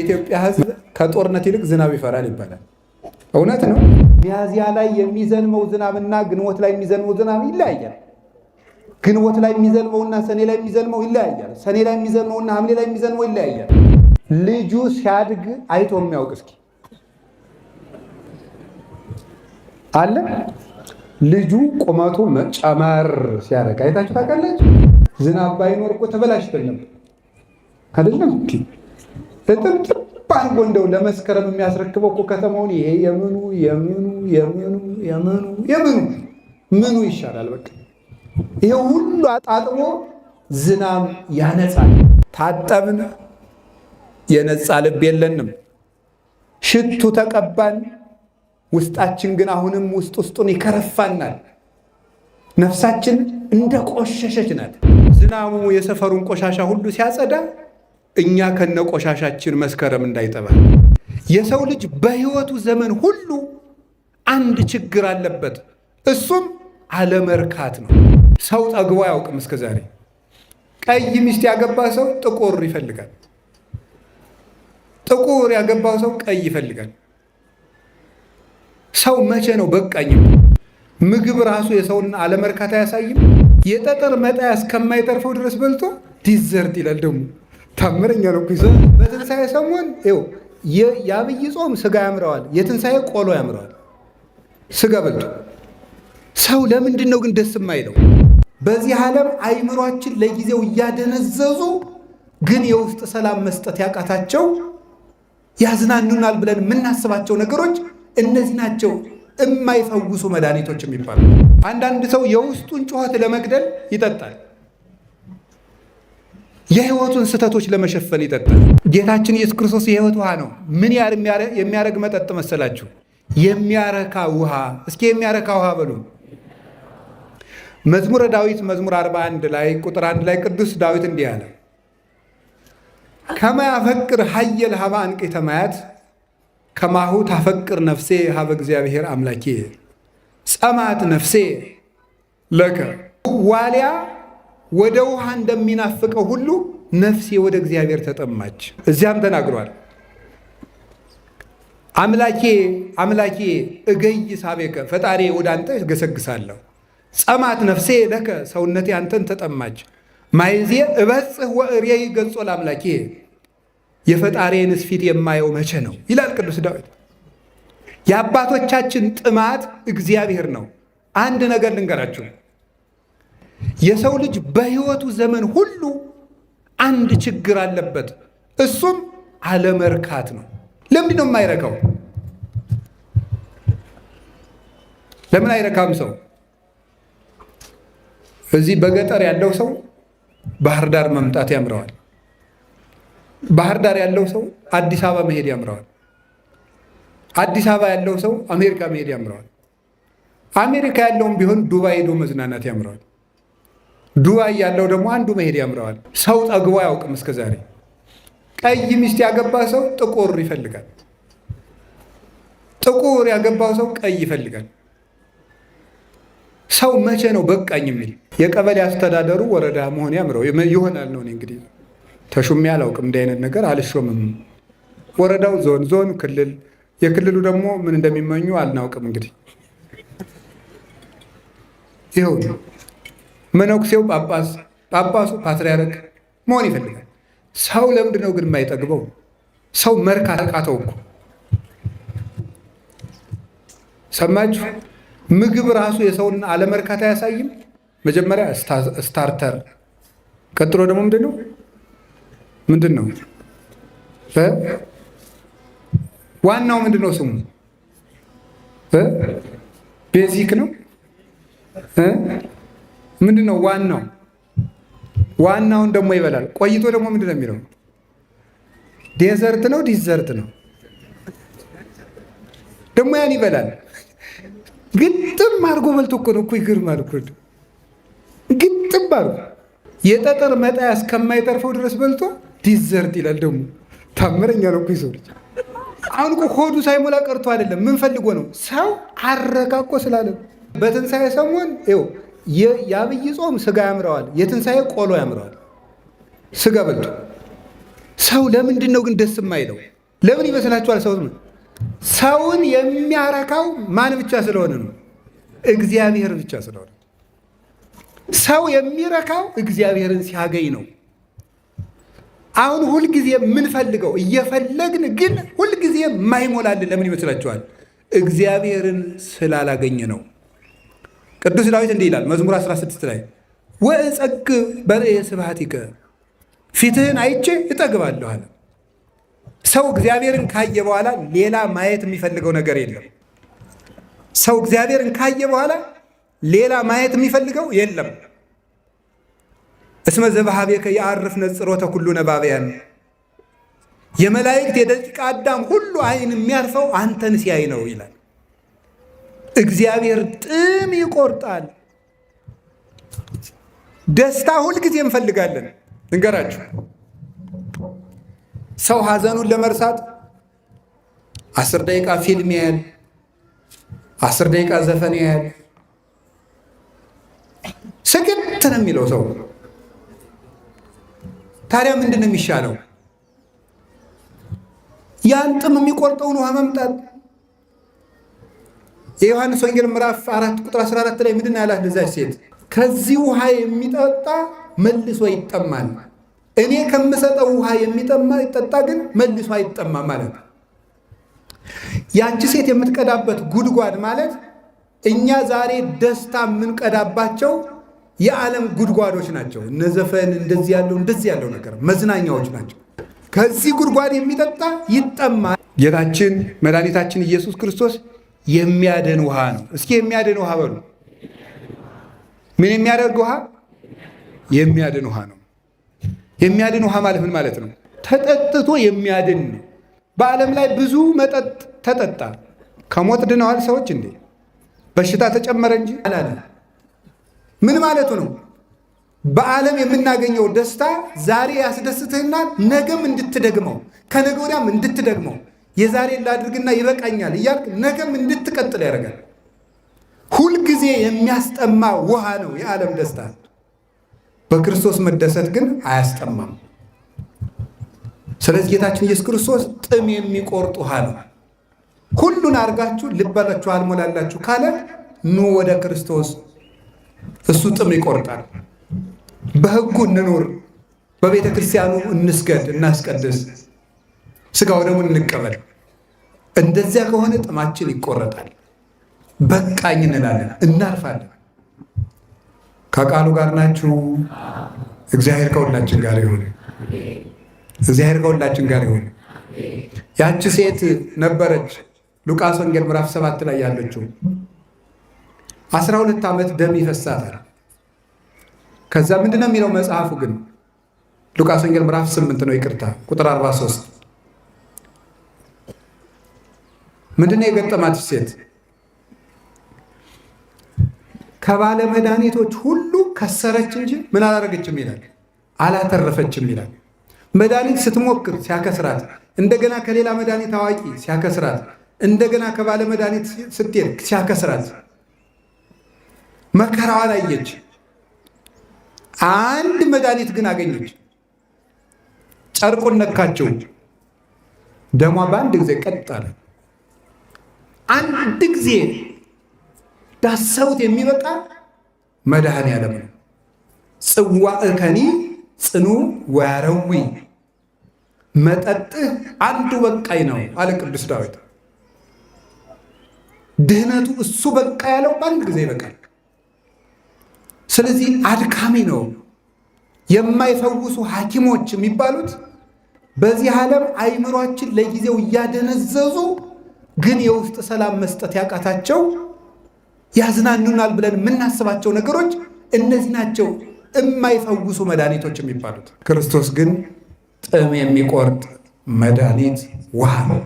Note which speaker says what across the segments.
Speaker 1: የኢትዮጵያ ሕዝብ ከጦርነት ይልቅ ዝናብ ይፈራል ይባላል። እውነት ነው። ሚያዝያ ላይ የሚዘንመው ዝናብና ግንቦት ላይ የሚዘንመው ዝናብ ይለያያል። ግንቦት ላይ የሚዘንመውና ሰኔ ላይ የሚዘንመው ይለያያል። ሰኔ ላይ የሚዘንመውና ሐምሌ ላይ የሚዘንመው ይለያያል። ልጁ ሲያድግ አይቶ የሚያውቅ እስኪ አለ? ልጁ ቁመቱ ጨመር ሲያደርግ አይታችሁ ታውቃላችሁ? ዝናብ ባይኖር እኮ ተበላሽተን ነበር አይደለም? ጥብጥብ እንደው ለመስከረም የሚያስረክበው እኮ ከተማውን ይሄ ምኑ ይሻላል? በቃ ይሄ ሁሉ አጣጥሞ ዝናብ ያነጻል። ታጠብን፣ የነጻ ልብ የለንም። ሽቱ ተቀባን፣ ውስጣችን ግን አሁንም ውስጡን ይከረፋናል። ነፍሳችን እንደ ቆሸሸች ናት። ዝናቡ የሰፈሩን ቆሻሻ ሁሉ ሲያጸዳ እኛ ከነ ቆሻሻችን መስከረም እንዳይጠባ። የሰው ልጅ በሕይወቱ ዘመን ሁሉ አንድ ችግር አለበት። እሱም አለመርካት ነው። ሰው ጠግቦ አያውቅም እስከ ዛሬ። ቀይ ሚስት ያገባ ሰው ጥቁር ይፈልጋል። ጥቁር ያገባው ሰው ቀይ ይፈልጋል። ሰው መቼ ነው በቃኝ? ምግብ ራሱ የሰውን አለመርካት አያሳይም? የጠጠር መጣያ እስከማይተርፈው ድረስ በልቶ ዲዘርት ይላል። ደግሞ ታምረኛ ነው። በትንሣኤ ሰሞን የአብይ ጾም ስጋ ያምረዋል፣ የትንሣኤ ቆሎ ያምረዋል። ስጋ በልቶ ሰው ለምንድን ነው ግን ደስ የማይለው? በዚህ ዓለም አይምሯችን ለጊዜው እያደነዘዙ ግን የውስጥ ሰላም መስጠት ያቃታቸው ያዝናኑናል ብለን የምናስባቸው ነገሮች እነዚህ ናቸው። የማይፈውሱ መድኃኒቶች የሚባሉ። አንዳንድ ሰው የውስጡን ጩኸት ለመግደል ይጠጣል። የሕይወቱን ስህተቶች ለመሸፈን ይጠጣል። ጌታችን ኢየሱስ ክርስቶስ የሕይወት ውሃ ነው። ምን የሚያረግ መጠጥ መሰላችሁ? የሚያረካ ውሃ። እስኪ የሚያረካ ውሃ በሉ። መዝሙረ ዳዊት መዝሙር 41 ላይ ቁጥር 1 ላይ ቅዱስ ዳዊት እንዲህ አለ፣ ከመ ያፈቅር ኃየል ሀበ አንቅዕተ ማያት ከማሁ ታፈቅር ነፍሴ ሀበ እግዚአብሔር አምላኬ ጸማት ነፍሴ ለከ። ዋልያ ወደ ውሃ እንደሚናፍቀው ሁሉ ነፍሴ ወደ እግዚአብሔር ተጠማች። እዚያም ተናግሯል፣ አምላኬ አምላኬ እገይስ ኀቤከ፣ ፈጣሪ ወደ አንተ እገሰግሳለሁ። ጸማት ነፍሴ ለከ፣ ሰውነቴ አንተን ተጠማች። ማይዜ እበጽሕ ወእሬይ ገጾ ለአምላኬ፣ የፈጣሪዬንስ ፊት የማየው መቼ ነው ይላል ቅዱስ ዳዊት። የአባቶቻችን ጥማት እግዚአብሔር ነው። አንድ ነገር ልንገራችሁ፣ የሰው ልጅ በሕይወቱ ዘመን ሁሉ አንድ ችግር አለበት። እሱም አለመርካት ነው። ለምንድን ነው የማይረካው? ለምን አይረካም ሰው? እዚህ በገጠር ያለው ሰው ባህር ዳር መምጣት ያምረዋል። ባህር ዳር ያለው ሰው አዲስ አበባ መሄድ ያምረዋል። አዲስ አበባ ያለው ሰው አሜሪካ መሄድ ያምረዋል። አሜሪካ ያለውም ቢሆን ዱባይ ሄዶ መዝናናት ያምረዋል። ዱባይ ያለው ደግሞ አንዱ መሄድ ያምረዋል። ሰው ጠግቦ አያውቅም እስከ ዛሬ። ቀይ ሚስት ያገባ ሰው ጥቁር ይፈልጋል። ጥቁር ያገባው ሰው ቀይ ይፈልጋል። ሰው መቼ ነው በቃኝ የሚል? የቀበሌ አስተዳደሩ ወረዳ መሆን ያምረው ይሆናል ነው። እንግዲህ ተሹሜ አላውቅም፣ እንዲህ አይነት ነገር አልሾምም። ወረዳው ዞን፣ ዞን ክልል፣ የክልሉ ደግሞ ምን እንደሚመኙ አልናውቅም። እንግዲህ ይኸው መነኩሴው ጳጳስ፣ ጳጳሱ ፓትርያርክ መሆን ይፈልጋል። ሰው ለምንድን ነው ግን የማይጠግበው? ሰው መርካት አቃተው እኮ። ሰማችሁ? ምግብ ራሱ የሰውን አለመርካት አያሳይም? መጀመሪያ ስታርተር፣ ቀጥሎ ደግሞ ምንድን ነው ዋናው ምንድን ነው ስሙ? ቤዚክ ነው። ምንድን ነው ዋናው? ዋናውን ደግሞ ይበላል። ቆይቶ ደግሞ ምንድን ነው የሚለው? ዴዘርት ነው ዲዘርት ነው ደግሞ ያን ይበላል። ግጥም አድርጎ በልቶ እኮ ነው እኮ። ይገርማል እኮ ግጥም አድርጎ የጠጠር መጣያ እስከማይተርፈው ድረስ በልቶ ዲዘርት ይላል። ደግሞ ታምረኛ ነው እኮ ይሰው ልጅ። አሁን እኮ ሆዱ ሳይሞላ ቀርቶ አይደለም። ምን ፈልጎ ነው? ሰው አረካኮ ስላለ። በትንሣኤ ሰሞን ይኸው የአብይ ጾም ስጋ ያምረዋል፣ የትንሣኤ ቆሎ ያምረዋል። ስጋ በልቶ ሰው ለምንድን ነው ግን ደስ የማይለው? ለምን ይመስላችኋል? ሰውን የሚያረካው ማን ብቻ ስለሆነ ነው? እግዚአብሔር ብቻ ስለሆነ። ሰው የሚረካው እግዚአብሔርን ሲያገኝ ነው። አሁን ሁልጊዜ የምንፈልገው እየፈለግን ግን ሁልጊዜ የማይሞላልን ለምን ይመስላችኋል? እግዚአብሔርን ስላላገኘ ነው። ቅዱስ ዳዊት እንዲህ ይላል መዝሙር 16 ላይ ወእጸግ በርእየ ስብሐቲከ፣ ፊትህን አይቼ እጠግባለሁ አለ። ሰው እግዚአብሔርን ካየ በኋላ ሌላ ማየት የሚፈልገው ነገር የለም። ሰው እግዚአብሔርን ካየ በኋላ ሌላ ማየት የሚፈልገው የለም። እስመ ዘበሃቤከ የዐርፍ ነጽሮተ ኩሉ ነባብያን፣ የመላእክት የደቂቀ አዳም ሁሉ ዓይን የሚያርፈው አንተን ሲያይ ነው ይላል። እግዚአብሔር ጥም ይቆርጣል። ደስታ ሁልጊዜ እንፈልጋለን። እንገራችሁ፣ ሰው ሐዘኑን ለመርሳት 10 ደቂቃ ፊልም ያያል፣ 10 ደቂቃ ዘፈን ያያል። ስግት ነው የሚለው ሰው። ታዲያ ምንድን ነው የሚሻለው? ያን ጥም የሚቆርጠውን ውሃ መምጣት። የዮሐንስ ወንጌል ምዕራፍ 4 ቁጥር 14 ላይ ምንድን ነው ያላት ለዛች ሴት? ከዚህ ውሃ የሚጠጣ መልሶ ይጠማል፣ እኔ ከምሰጠው ውሃ የሚጠጣ ግን መልሶ አይጠማም ማለት ነው። ያቺ ሴት የምትቀዳበት ጉድጓድ ማለት እኛ ዛሬ ደስታ የምንቀዳባቸው የዓለም ጉድጓዶች ናቸው። እነ ዘፈን እንደዚህ ያለው ነገር መዝናኛዎች ናቸው። ከዚህ ጉድጓድ የሚጠጣ ይጠማል። ጌታችን መድኃኒታችን ኢየሱስ ክርስቶስ የሚያድን ውሃ ነው። እስኪ የሚያድን ውሃ በሉ። ምን የሚያደርግ ውሃ? የሚያድን ውሃ ነው። የሚያድን ውሃ ማለት ምን ማለት ነው? ተጠጥቶ የሚያድን ነው። በዓለም ላይ ብዙ መጠጥ ተጠጣ፣ ከሞት ድነዋል ሰዎች እንዴ? በሽታ ተጨመረ እንጂ አላለ። ምን ማለቱ ነው? በዓለም የምናገኘው ደስታ ዛሬ ያስደስትህና ነገም እንድትደግመው ከነገ ወዲያም እንድትደግመው የዛሬ ላድርግና ይበቃኛል እያልክ ነገም እንድትቀጥል ያደርጋል። ሁልጊዜ የሚያስጠማ ውሃ ነው የዓለም ደስታ። በክርስቶስ መደሰት ግን አያስጠማም። ስለዚህ ጌታችን ኢየሱስ ክርስቶስ ጥም የሚቆርጥ ውሃ ነው። ሁሉን አድርጋችሁ ልባላችሁ አልሞላላችሁ ካለ ኑ ወደ ክርስቶስ፣ እሱ ጥም ይቆርጣል። በሕጉ እንኑር፣ በቤተ ክርስቲያኑ እንስገድ፣ እናስቀድስ፣ ሥጋው ደግሞ እንቀበል። እንደዚያ ከሆነ ጥማችን ይቆረጣል። በቃኝ እንላለን፣ እናርፋለን። ከቃሉ ጋር ናችሁ። እግዚአብሔር ከሁላችን ጋር ይሁን። እግዚአብሔር ከሁላችን ጋር ይሁን። ያቺ ሴት ነበረች ሉቃስ ወንጌል ምዕራፍ 7 ላይ ያለችው 12 ዓመት ደም ይፈሳታል። ከዛ ምንድነው የሚለው መጽሐፉ ግን ሉቃስ ወንጌል ምዕራፍ 8 ነው፣ ይቅርታ ቁጥር 43 ምንድነው የገጠማት ሴት? ከባለ መድኃኒቶች ሁሉ ከሰረች እንጂ ምን አላረገችም ይላል፣ አላተረፈችም ይላል። መድኃኒት ስትሞክር ሲያከስራት፣ እንደገና ከሌላ መድኃኒት አዋቂ ሲያከስራት፣ እንደገና ከባለ መድኃኒት ስትሄድ ሲያከስራት መከራዋን አየች። አንድ መድኃኒት ግን አገኘች። ጨርቁን ነካቸው፣ ደሟ በአንድ ጊዜ ቀጥ አለ። አንድ ጊዜ ዳሰውት የሚበቃ መድኃኔዓለም ነው። ጽዋዕከኒ ጽኑ ወያረዊ፣ መጠጥህ አንዱ በቃኝ ነው አለ ቅዱስ ዳዊት። ድህነቱ እሱ በቃ ያለው በአንድ ጊዜ ይበቃል። ስለዚህ አድካሚ ነው። የማይፈውሱ ሐኪሞች የሚባሉት በዚህ ዓለም አይምሯችን ለጊዜው እያደነዘዙ ግን የውስጥ ሰላም መስጠት ያቃታቸው ያዝናኑናል ብለን የምናስባቸው ነገሮች እነዚህ ናቸው የማይፈውሱ መድኃኒቶች የሚባሉት። ክርስቶስ ግን ጥም የሚቆርጥ መድኃኒት ውሃ ነው።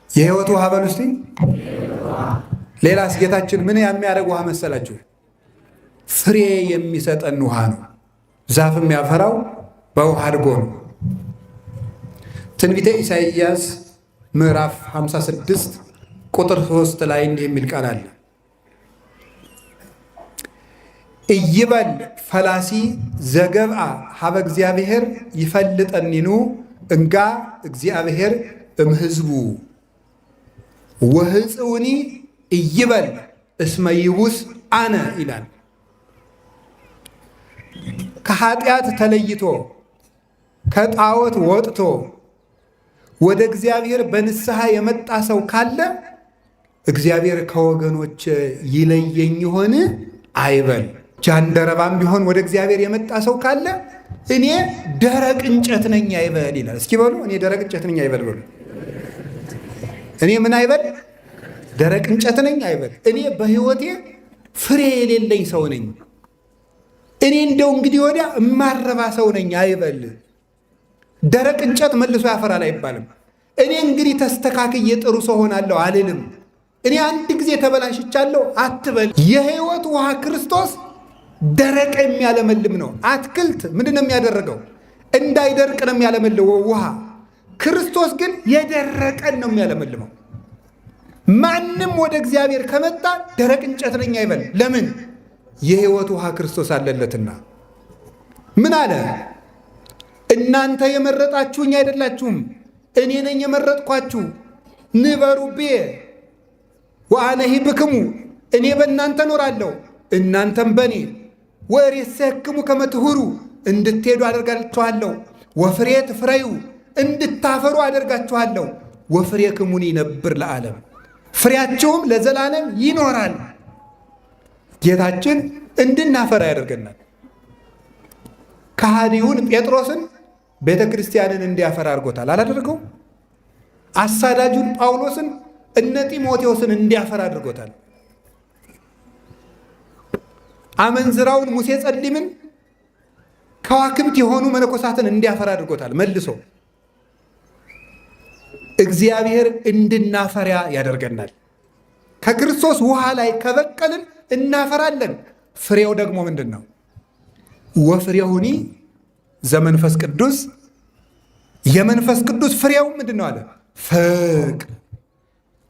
Speaker 1: የሕይወት ውሃ በሉ እስቲ። ሌላስ ጌታችን ምን የሚያደርግ ውሃ መሰላችሁ? ፍሬ የሚሰጠን ውሃ ነው። ዛፍ የሚያፈራው በውሃ አድጎ ነው። ትንቢተ ኢሳይያስ ምዕራፍ 56 ቁጥር 3 ላይ እንዲህ የሚል ቃል አለ። ኢይበል ፈላሲ ዘገብአ ሀበ እግዚአብሔር ይፈልጠኒኑ እንጋ እግዚአብሔር እምሕዝቡ ወሕፅውኒ ኢይበል እስመ ይቡስ አነ ይላል። ከኃጢአት ተለይቶ ከጣዖት ወጥቶ ወደ እግዚአብሔር በንስሐ የመጣ ሰው ካለ እግዚአብሔር ከወገኖች ይለየኝ ይሆን አይበል። ጃንደረባም ቢሆን ወደ እግዚአብሔር የመጣ ሰው ካለ እኔ ደረቅ እንጨት ነኝ አይበል ይላል። እስኪ በሉ እኔ ደረቅ እንጨት ነኝ አይበል በሉ። እኔ ምን አይበል? ደረቅ እንጨት ነኝ አይበል። እኔ በሕይወቴ ፍሬ የሌለኝ ሰው ነኝ። እኔ እንደው እንግዲህ ወዲያ እማረባ ሰው ነኝ አይበል። ደረቅ እንጨት መልሶ ያፈራል አይባልም። እኔ እንግዲህ ተስተካክዬ ጥሩ ሰው ሆናለሁ አልልም። እኔ አንድ ጊዜ ተበላሽቻለሁ አትበል። የሕይወት ውሃ ክርስቶስ ደረቅ የሚያለመልም ነው። አትክልት ምንድን ነው የሚያደርገው? እንዳይደርቅ ነው የሚያለመልመው ውሃ። ክርስቶስ ግን የደረቀን ነው የሚያለመልመው። ማንም ወደ እግዚአብሔር ከመጣ ደረቅ እንጨት ነኝ አይበል። ለምን? የሕይወት ውሃ ክርስቶስ አለለትና። ምን አለ? እናንተ የመረጣችሁኝ አይደላችሁም፣ እኔ ነኝ የመረጥኳችሁ። ንበሩ ቤ ወአነሂ ብክሙ፣ እኔ በእናንተ እኖራለሁ እናንተም በእኔ። ወሬሰክሙ ከመ ትሁሩ፣ እንድትሄዱ አደርጋችኋለሁ። ወፍሬ ትፍረዩ፣ እንድታፈሩ አደርጋችኋለሁ። ወፍሬክሙኒ ይነብር ለዓለም፣ ፍሬያቸውም ለዘላለም ይኖራል። ጌታችን እንድናፈራ ያደርገናል። ከሃዲውን ጴጥሮስን ቤተ ክርስቲያንን እንዲያፈራ አድርጎታል። አላደረገው? አሳዳጁን ጳውሎስን እነ ጢሞቴዎስን እንዲያፈራ አድርጎታል። አመንዝራውን ሙሴ ጸሊምን ከዋክብት የሆኑ መነኮሳትን እንዲያፈራ አድርጎታል። መልሶ እግዚአብሔር እንድናፈራ ያደርገናል። ከክርስቶስ ውሃ ላይ ከበቀልን እናፈራለን። ፍሬው ደግሞ ምንድን ነው? ወፍሬሁኒ ዘመንፈስ ቅዱስ፣ የመንፈስ ቅዱስ ፍሬው ምንድን ነው አለ? ፍቅር።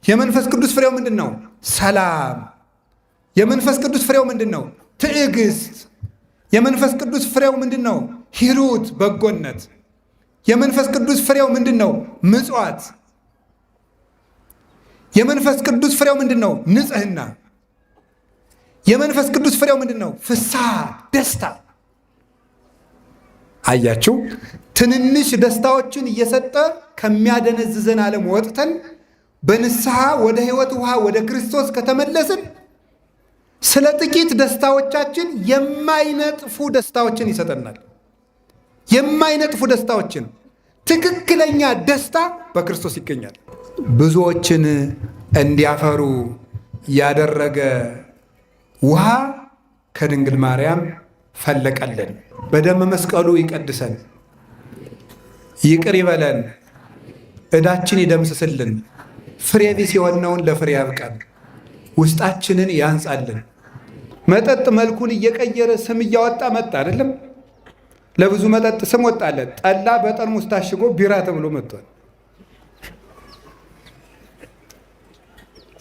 Speaker 1: የመንፈስ ቅዱስ ፍሬው ምንድን ነው? ሰላም። የመንፈስ ቅዱስ ፍሬው ምንድን ነው? ትዕግስት። የመንፈስ ቅዱስ ፍሬው ምንድን ነው? ሂሩት፣ በጎነት። የመንፈስ ቅዱስ ፍሬው ምንድን ነው? ምጽዋት። የመንፈስ ቅዱስ ፍሬው ምንድን ነው? ንጽህና። የመንፈስ ቅዱስ ፍሬው ምንድን ነው? ፍስሐ፣ ደስታ። አያችሁ፣ ትንንሽ ደስታዎችን እየሰጠ ከሚያደነዝዘን ዓለም ወጥተን በንስሐ ወደ ሕይወት ውሃ ወደ ክርስቶስ ከተመለስን ስለ ጥቂት ደስታዎቻችን የማይነጥፉ ደስታዎችን ይሰጠናል። የማይነጥፉ ደስታዎችን። ትክክለኛ ደስታ በክርስቶስ ይገኛል። ብዙዎችን እንዲያፈሩ ያደረገ ውሃ ከድንግል ማርያም ፈለቀልን። በደመ መስቀሉ ይቀድሰን፣ ይቅር ይበለን፣ ዕዳችን ይደምስስልን፣ ፍሬ ቢስ የሆነውን ለፍሬ ያብቃን፣ ውስጣችንን ያንጻልን። መጠጥ መልኩን እየቀየረ ስም እያወጣ መጣ አይደለም? ለብዙ መጠጥ ስም ወጣለት። ጠላ በጠርሙስ ታሽጎ ቢራ ተብሎ መጥቷል።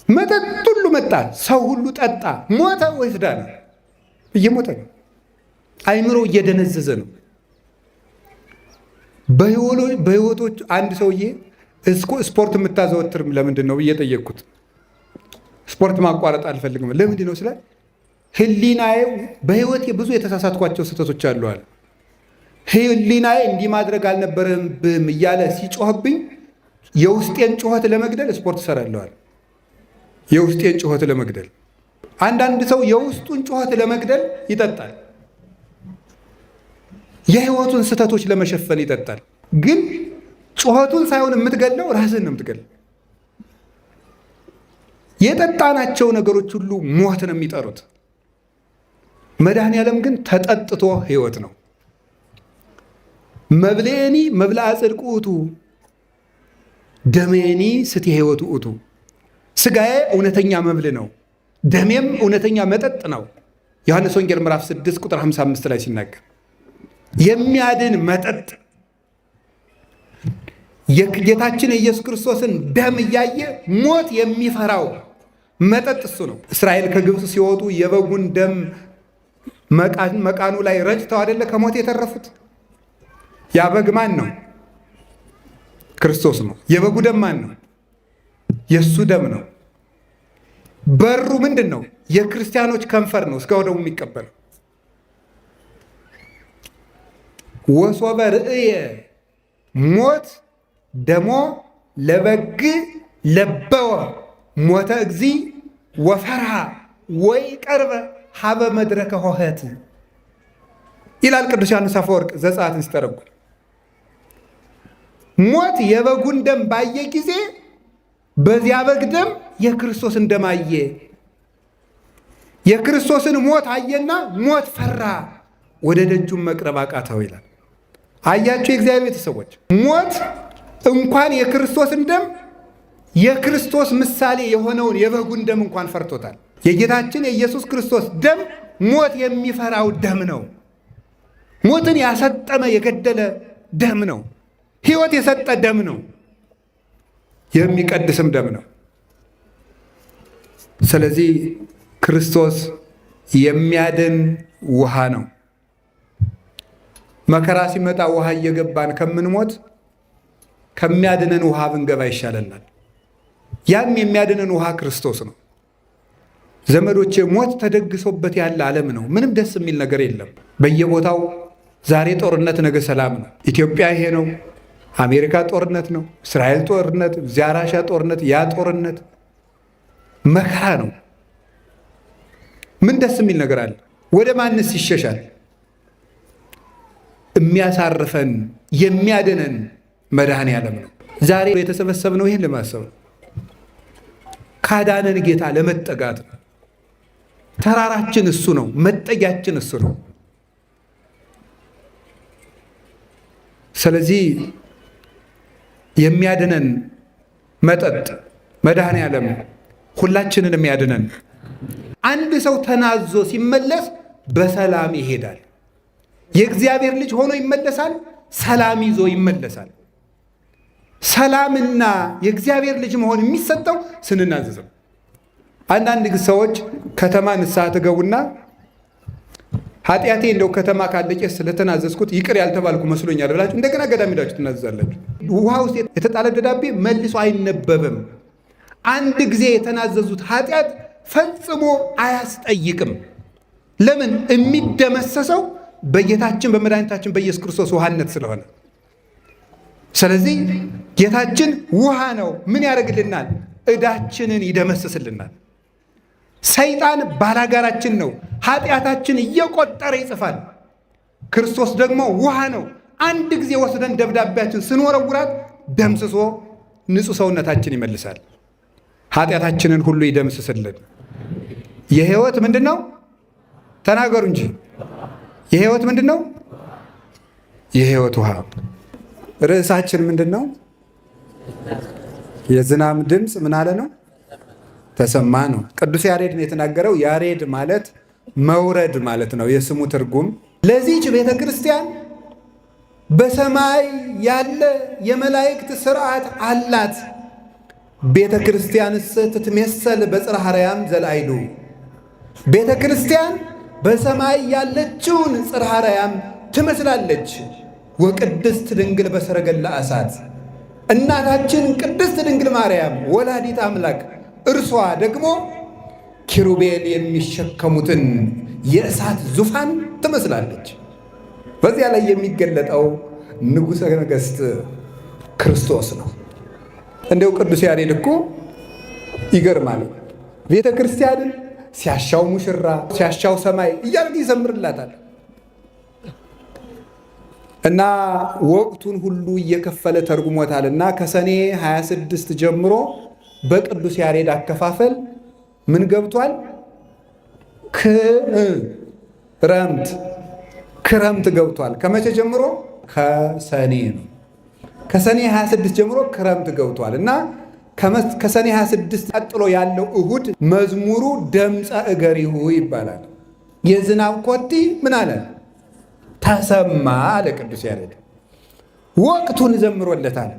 Speaker 1: መጠጥ ሁሉ መጣ፣ ሰው ሁሉ ጠጣ። ሞተ ወይስ ዳነ? እየሞተ ነው። አይምሮ እየደነዘዘ ነው። በሕይወቶች አንድ ሰውዬ ስፖርት የምታዘወትር ለምንድን ነው ብዬ ጠየቅኩት። ስፖርት ማቋረጥ አልፈልግም። ለምንድን ነው ስላል ሕሊናዬ በሕይወቴ ብዙ የተሳሳትኳቸው ስህተቶች አለዋል። ሕሊናዬ እንዲህ ማድረግ አልነበረብህም እያለ ሲጮህብኝ የውስጤን ጩኸት ለመግደል ስፖርት እሰራለዋል። የውስጤን ጩኸት ለመግደል። አንዳንድ ሰው የውስጡን ጩኸት ለመግደል ይጠጣል። የሕይወቱን ስህተቶች ለመሸፈን ይጠጣል። ግን ጩኸቱን ሳይሆን የምትገለው ራስህን ነው የምትገለው። የጠጣናቸው ነገሮች ሁሉ ሞት ነው የሚጠሩት። መድኃኔዓለም ግን ተጠጥቶ ሕይወት ነው። መብልዔኒ መብልዐ ጽድቅ ውእቱ ደሜኒ ስትየ ሕይወት ውእቱ። ሥጋዬ እውነተኛ መብል ነው፣ ደሜም እውነተኛ መጠጥ ነው። ዮሐንስ ወንጌል ምዕራፍ 6 ቁጥር 55 ላይ ሲናገር የሚያድን መጠጥ የጌታችን የኢየሱስ ክርስቶስን ደም እያየ ሞት የሚፈራው መጠጥ እሱ ነው። እስራኤል ከግብፅ ሲወጡ የበጉን ደም መቃኑ ላይ ረጭተው አይደለ ከሞት የተረፉት? ያ በግ ማን ነው? ክርስቶስ ነው። የበጉ ደም ማን ነው? የእሱ ደም ነው። በሩ ምንድን ነው? የክርስቲያኖች ከንፈር ነው። እስከ ወደሙ የሚቀበለው ወሶበ ርእየ ሞት ደሞ ለበግ ለበወ ሞተ እግዚ ወፈርሃ ወይ ቀርበ ሀበ መድረከ ሆኸት ይላል ቅዱስ ዮሐንስ አፈወርቅ ዘጸአትን ሲተረጉም። ሞት የበጉን ደም ባየ ጊዜ በዚያ በግ ደም የክርስቶስን ደም አየ። የክርስቶስን ሞት አየና ሞት ፈራ፣ ወደ ደጁም መቅረብ አቃተው ይላል። አያችሁ የእግዚአብሔር ቤተሰቦች፣ ሞት እንኳን የክርስቶስን ደም የክርስቶስ ምሳሌ የሆነውን የበጉን ደም እንኳን ፈርቶታል። የጌታችን የኢየሱስ ክርስቶስ ደም ሞት የሚፈራው ደም ነው። ሞትን ያሰጠመ የገደለ ደም ነው። ሕይወት የሰጠ ደም ነው። የሚቀድስም ደም ነው። ስለዚህ ክርስቶስ የሚያድን ውሃ ነው። መከራ ሲመጣ ውሃ እየገባን ከምንሞት ከሚያድነን ውሃ ብንገባ ይሻለናል። ያም የሚያድነን ውሃ ክርስቶስ ነው። ዘመዶቼ ሞት ተደግሶበት ያለ ዓለም ነው። ምንም ደስ የሚል ነገር የለም። በየቦታው ዛሬ ጦርነት፣ ነገ ሰላም ነው። ኢትዮጵያ ይሄ ነው። አሜሪካ ጦርነት ነው። እስራኤል ጦርነት፣ እዚያ ራሻ ጦርነት፣ ያ ጦርነት መከራ ነው። ምን ደስ የሚል ነገር አለ? ወደ ማንስ ይሸሻል? የሚያሳርፈን የሚያድነን መድኃኔ ዓለም ነው። ዛሬ የተሰበሰብነው ይህን ለማሰብ ነው። ካዳነን ጌታ ለመጠጋት ነው። ተራራችን እሱ ነው። መጠጊያችን እሱ ነው። ስለዚህ የሚያድነን መጠጥ መድኃኔ ዓለም ሁላችንን የሚያድነን። አንድ ሰው ተናዞ ሲመለስ በሰላም ይሄዳል። የእግዚአብሔር ልጅ ሆኖ ይመለሳል። ሰላም ይዞ ይመለሳል። ሰላምና የእግዚአብሔር ልጅ መሆን የሚሰጠው ስንናዘዘው። አንዳንድ ሰዎች ከተማ ንስሐ ትገቡና ኃጢአቴ እንደው ከተማ ካለቄ ስለተናዘዝኩት ይቅር ያልተባልኩ መስሎኛል ብላችሁ እንደገና ገዳም ሄዳችሁ ትናዘዛላችሁ። ውሃ ውስጥ የተጣለ ደብዳቤ መልሶ አይነበብም። አንድ ጊዜ የተናዘዙት ኃጢአት ፈጽሞ አያስጠይቅም። ለምን? የሚደመሰሰው በጌታችን በመድኃኒታችን በኢየሱስ ክርስቶስ ውሃነት ስለሆነ። ስለዚህ ጌታችን ውሃ ነው። ምን ያደርግልናል? ዕዳችንን ይደመስስልናል። ሰይጣን ባላጋራችን ነው። ኃጢአታችን እየቆጠረ ይጽፋል። ክርስቶስ ደግሞ ውሃ ነው። አንድ ጊዜ ወስደን ደብዳቤያችን ስንወረውራት ደምስሶ ንጹሕ ሰውነታችን ይመልሳል። ኃጢአታችንን ሁሉ ይደምስስልን። የሕይወት ምንድን ነው? ተናገሩ እንጂ የሕይወት ምንድን ነው? የሕይወት ውሃ። ርዕሳችን ምንድን ነው? የዝናብ ድምፅ ምን አለ ነው? ተሰማ ነው። ቅዱስ ያሬድ ነው የተናገረው። ያሬድ ማለት መውረድ ማለት ነው የስሙ ትርጉም። ለዚህች ቤተ ክርስቲያን በሰማይ ያለ የመላእክት ስርዓት አላት። ቤተ ክርስቲያንስ ትትሜሰል በጽርሐ አርያም ዘላይሉ። ቤተ ክርስቲያን በሰማይ ያለችውን ጽርሐ አርያም ትመስላለች። ወቅድስት ድንግል በሰረገላ እሳት። እናታችን ቅድስት ድንግል ማርያም ወላዲት አምላክ እርሷ ደግሞ ኪሩቤል የሚሸከሙትን የእሳት ዙፋን ትመስላለች። በዚያ ላይ የሚገለጠው ንጉሠ ነገሥት ክርስቶስ ነው። እንደው ቅዱስ ያሬድ እኮ ይገርማል። ቤተ ክርስቲያንን ሲያሻው ሙሽራ ሲያሻው ሰማይ እያለ ይዘምርላታል። እና ወቅቱን ሁሉ እየከፈለ ተርጉሞታል። እና ከሰኔ 26 ጀምሮ በቅዱስ ያሬድ አከፋፈል ምን ገብቷል? ክረምት ገብቷል። ከመቼ ጀምሮ? ከሰኔ ነው። ከሰኔ 26 ጀምሮ ክረምት ገብቷል። እና ከሰኔ 26 ቀጥሎ ያለው እሁድ መዝሙሩ ደምፀ እገሪሁ ይባላል። የዝናብ ኮቲ ምን አለ? ተሰማ አለ ቅዱስ ያሬድ። ወቅቱን ዘምሮለታል።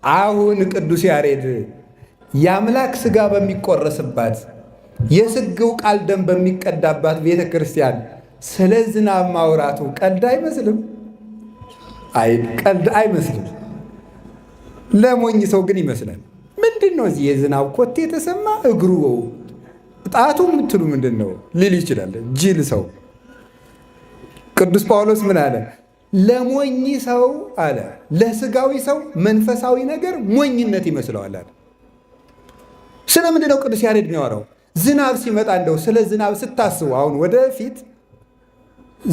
Speaker 1: አሁን ቅዱስ ያሬድ የአምላክ ሥጋ በሚቆረስባት የስግው ቃል ደም በሚቀዳባት ቤተ ክርስቲያን ስለ ዝናብ ማውራቱ ቀልድ አይመስልም? ቀልድ አይመስልም። ለሞኝ ሰው ግን ይመስላል። ምንድን ነው እዚህ የዝናብ ኮቴ የተሰማ እግሩ ጣቱ የምትሉ ምንድን ነው ሊል ይችላል ጅል ሰው። ቅዱስ ጳውሎስ ምን አለ? ለሞኝ ሰው አለ ለስጋዊ ሰው መንፈሳዊ ነገር ሞኝነት ይመስለዋል አለ። ስለምንድን ነው ቅዱስ ያሬድ የሚያወራው? ዝናብ ሲመጣ እንደው ስለ ዝናብ ስታስቡ አሁን ወደፊት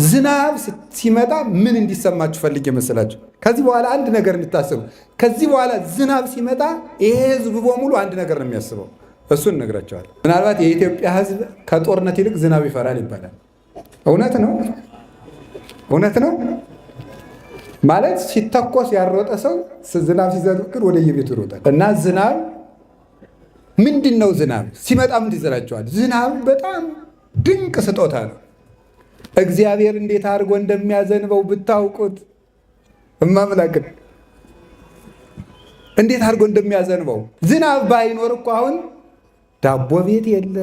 Speaker 1: ዝናብ ሲመጣ ምን እንዲሰማችሁ ፈልጌ መሰላችሁ? ከዚህ በኋላ አንድ ነገር እንድታስቡ። ከዚህ በኋላ ዝናብ ሲመጣ ይሄ ህዝብ በሙሉ አንድ ነገር ነው የሚያስበው። እሱን እነግራቸዋለሁ። ምናልባት የኢትዮጵያ ህዝብ ከጦርነት ይልቅ ዝናብ ይፈራል ይባላል። እውነት ነው? እውነት ነው ማለት ሲተኮስ ያሮጠ ሰው ዝናብ ሲዘንብ ግን ወደ የቤቱ ይሮጣል። እና ዝናብ ምንድን ነው? ዝናብ ሲመጣ ምን ይዘላቸዋል? ዝናብ በጣም ድንቅ ስጦታ ነው። እግዚአብሔር እንዴት አድርጎ እንደሚያዘንበው ብታውቁት፣ እማምላክን እንዴት አድርጎ እንደሚያዘንበው። ዝናብ ባይኖር እኮ አሁን ዳቦ ቤት የለ፣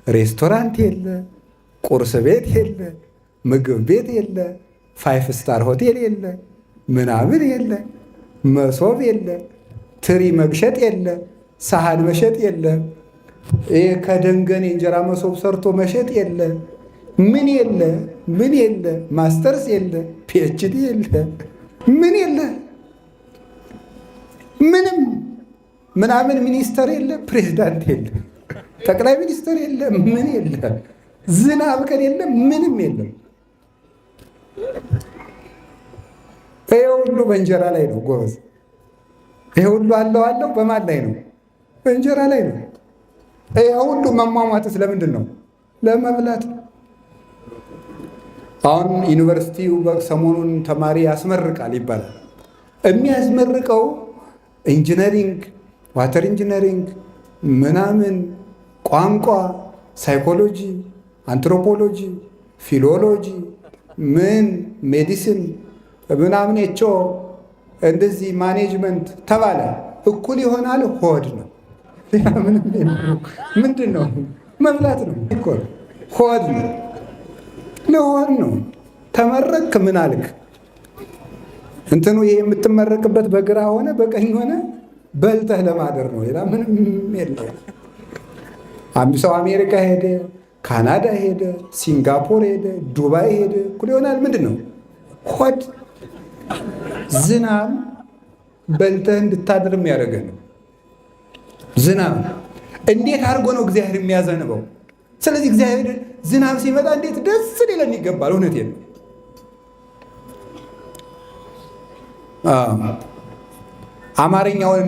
Speaker 1: ሬስቶራንት የለ፣ ቁርስ ቤት የለ፣ ምግብ ቤት የለ፣ 5 ስታር ሆቴል የለ፣ ምናምን የለ፣ መሶብ የለ፣ ትሪ መግሸጥ የለ፣ ሳህን መሸጥ የለ፣ ከደንገን የእንጀራ መሶብ ሰርቶ መሸጥ የለ፣ ምን የለ፣ ምን የለ፣ ማስተርስ የለ፣ ፒኤችዲ የለ፣ ምን የለ፣ ምንም ምናምን ሚኒስተር የለ፣ ፕሬዚዳንት የለ፣ ጠቅላይ ሚኒስተር የለ፣ ምን የለ። ዝናብ ከሌለ ምንም የለም። ይሄ ሁሉ በእንጀራ ላይ ነው ጎበዝ። ይሄ ሁሉ አለው በማን ላይ ነው? በእንጀራ ላይ ነው። ይሄ ሁሉ መሟሟትስ ለምንድን ነው? ለመብላት። አሁን ዩኒቨርሲቲው ሰሞኑን ተማሪ ያስመርቃል ይባላል። የሚያስመርቀው ኢንጂነሪንግ፣ ዋተር ኢንጂነሪንግ፣ ምናምን ቋንቋ፣ ሳይኮሎጂ፣ አንትሮፖሎጂ፣ ፊሎሎጂ፣ ምን ሜዲሲን ምናምን እንደዚህ ማኔጅመንት ተባለ። እኩል ይሆናል። ሆድ ነው። ምንድን ነው? መብላት ነው እኮ። ሆድ ነው፣ ለሆድ ነው። ተመረክ ምን አልክ? እንትኑ ይሄ የምትመረቅበት በግራ ሆነ በቀኝ ሆነ በልተህ ለማደር ነው። ሌላ ምንም የለ። አንዱ ሰው አሜሪካ ሄደ፣ ካናዳ ሄደ፣ ሲንጋፖር ሄደ፣ ዱባይ ሄደ፣ እኩል ይሆናል። ምንድን ነው? ሆድ። ዝናብ በልተህ እንድታድር የሚያደርገህ ነው። ዝናብ እንዴት አድርጎ ነው እግዚአብሔር የሚያዘንበው? ስለዚህ እግዚአብሔር ዝናብ ሲመጣ እንዴት ደስ ሊለን ይገባል። እውነቴን ነው። አማርኛውን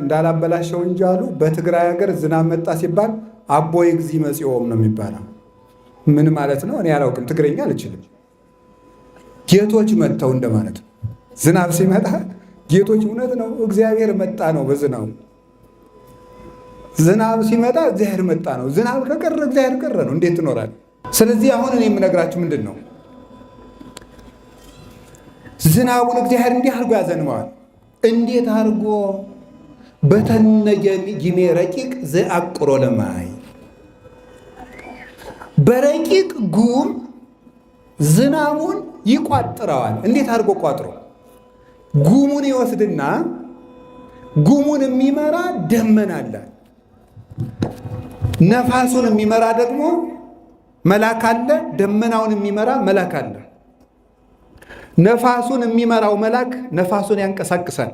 Speaker 1: እንዳላበላሸው እንጂ አሉ በትግራይ ሀገር ዝናብ መጣ ሲባል አቦይ እግዚ መጽኦም ነው የሚባለው። ምን ማለት ነው? እኔ አላውቅም፣ ትግረኛ አልችልም። ጌቶች መጥተው እንደማለት ነው። ዝናብ ሲመጣ ጌቶች፣ እውነት ነው፣ እግዚአብሔር መጣ ነው። በዝናቡ ዝናብ ሲመጣ እግዚአብሔር መጣ ነው። ዝናብ ከቀረ እግዚአብሔር ቀረ ነው። እንዴት ትኖራል? ስለዚህ አሁን እኔ የምነግራችሁ ምንድን ነው? ዝናቡን እግዚአብሔር እንዲህ አድርጎ ያዘንበዋል። እንዴት አድርጎ? በተነጊሜ ረቂቅ ዘአቅሮ ለማይ፣ በረቂቅ ጉም ዝናቡን ይቋጥረዋል። እንዴት አድርጎ ቋጥሮ? ጉሙን ይወስድና ጉሙን የሚመራ ደመና አለ። ነፋሱን የሚመራ ደግሞ መልአክ አለ። ደመናውን የሚመራ መልአክ አለ። ነፋሱን የሚመራው መልአክ ነፋሱን ያንቀሳቅሳል።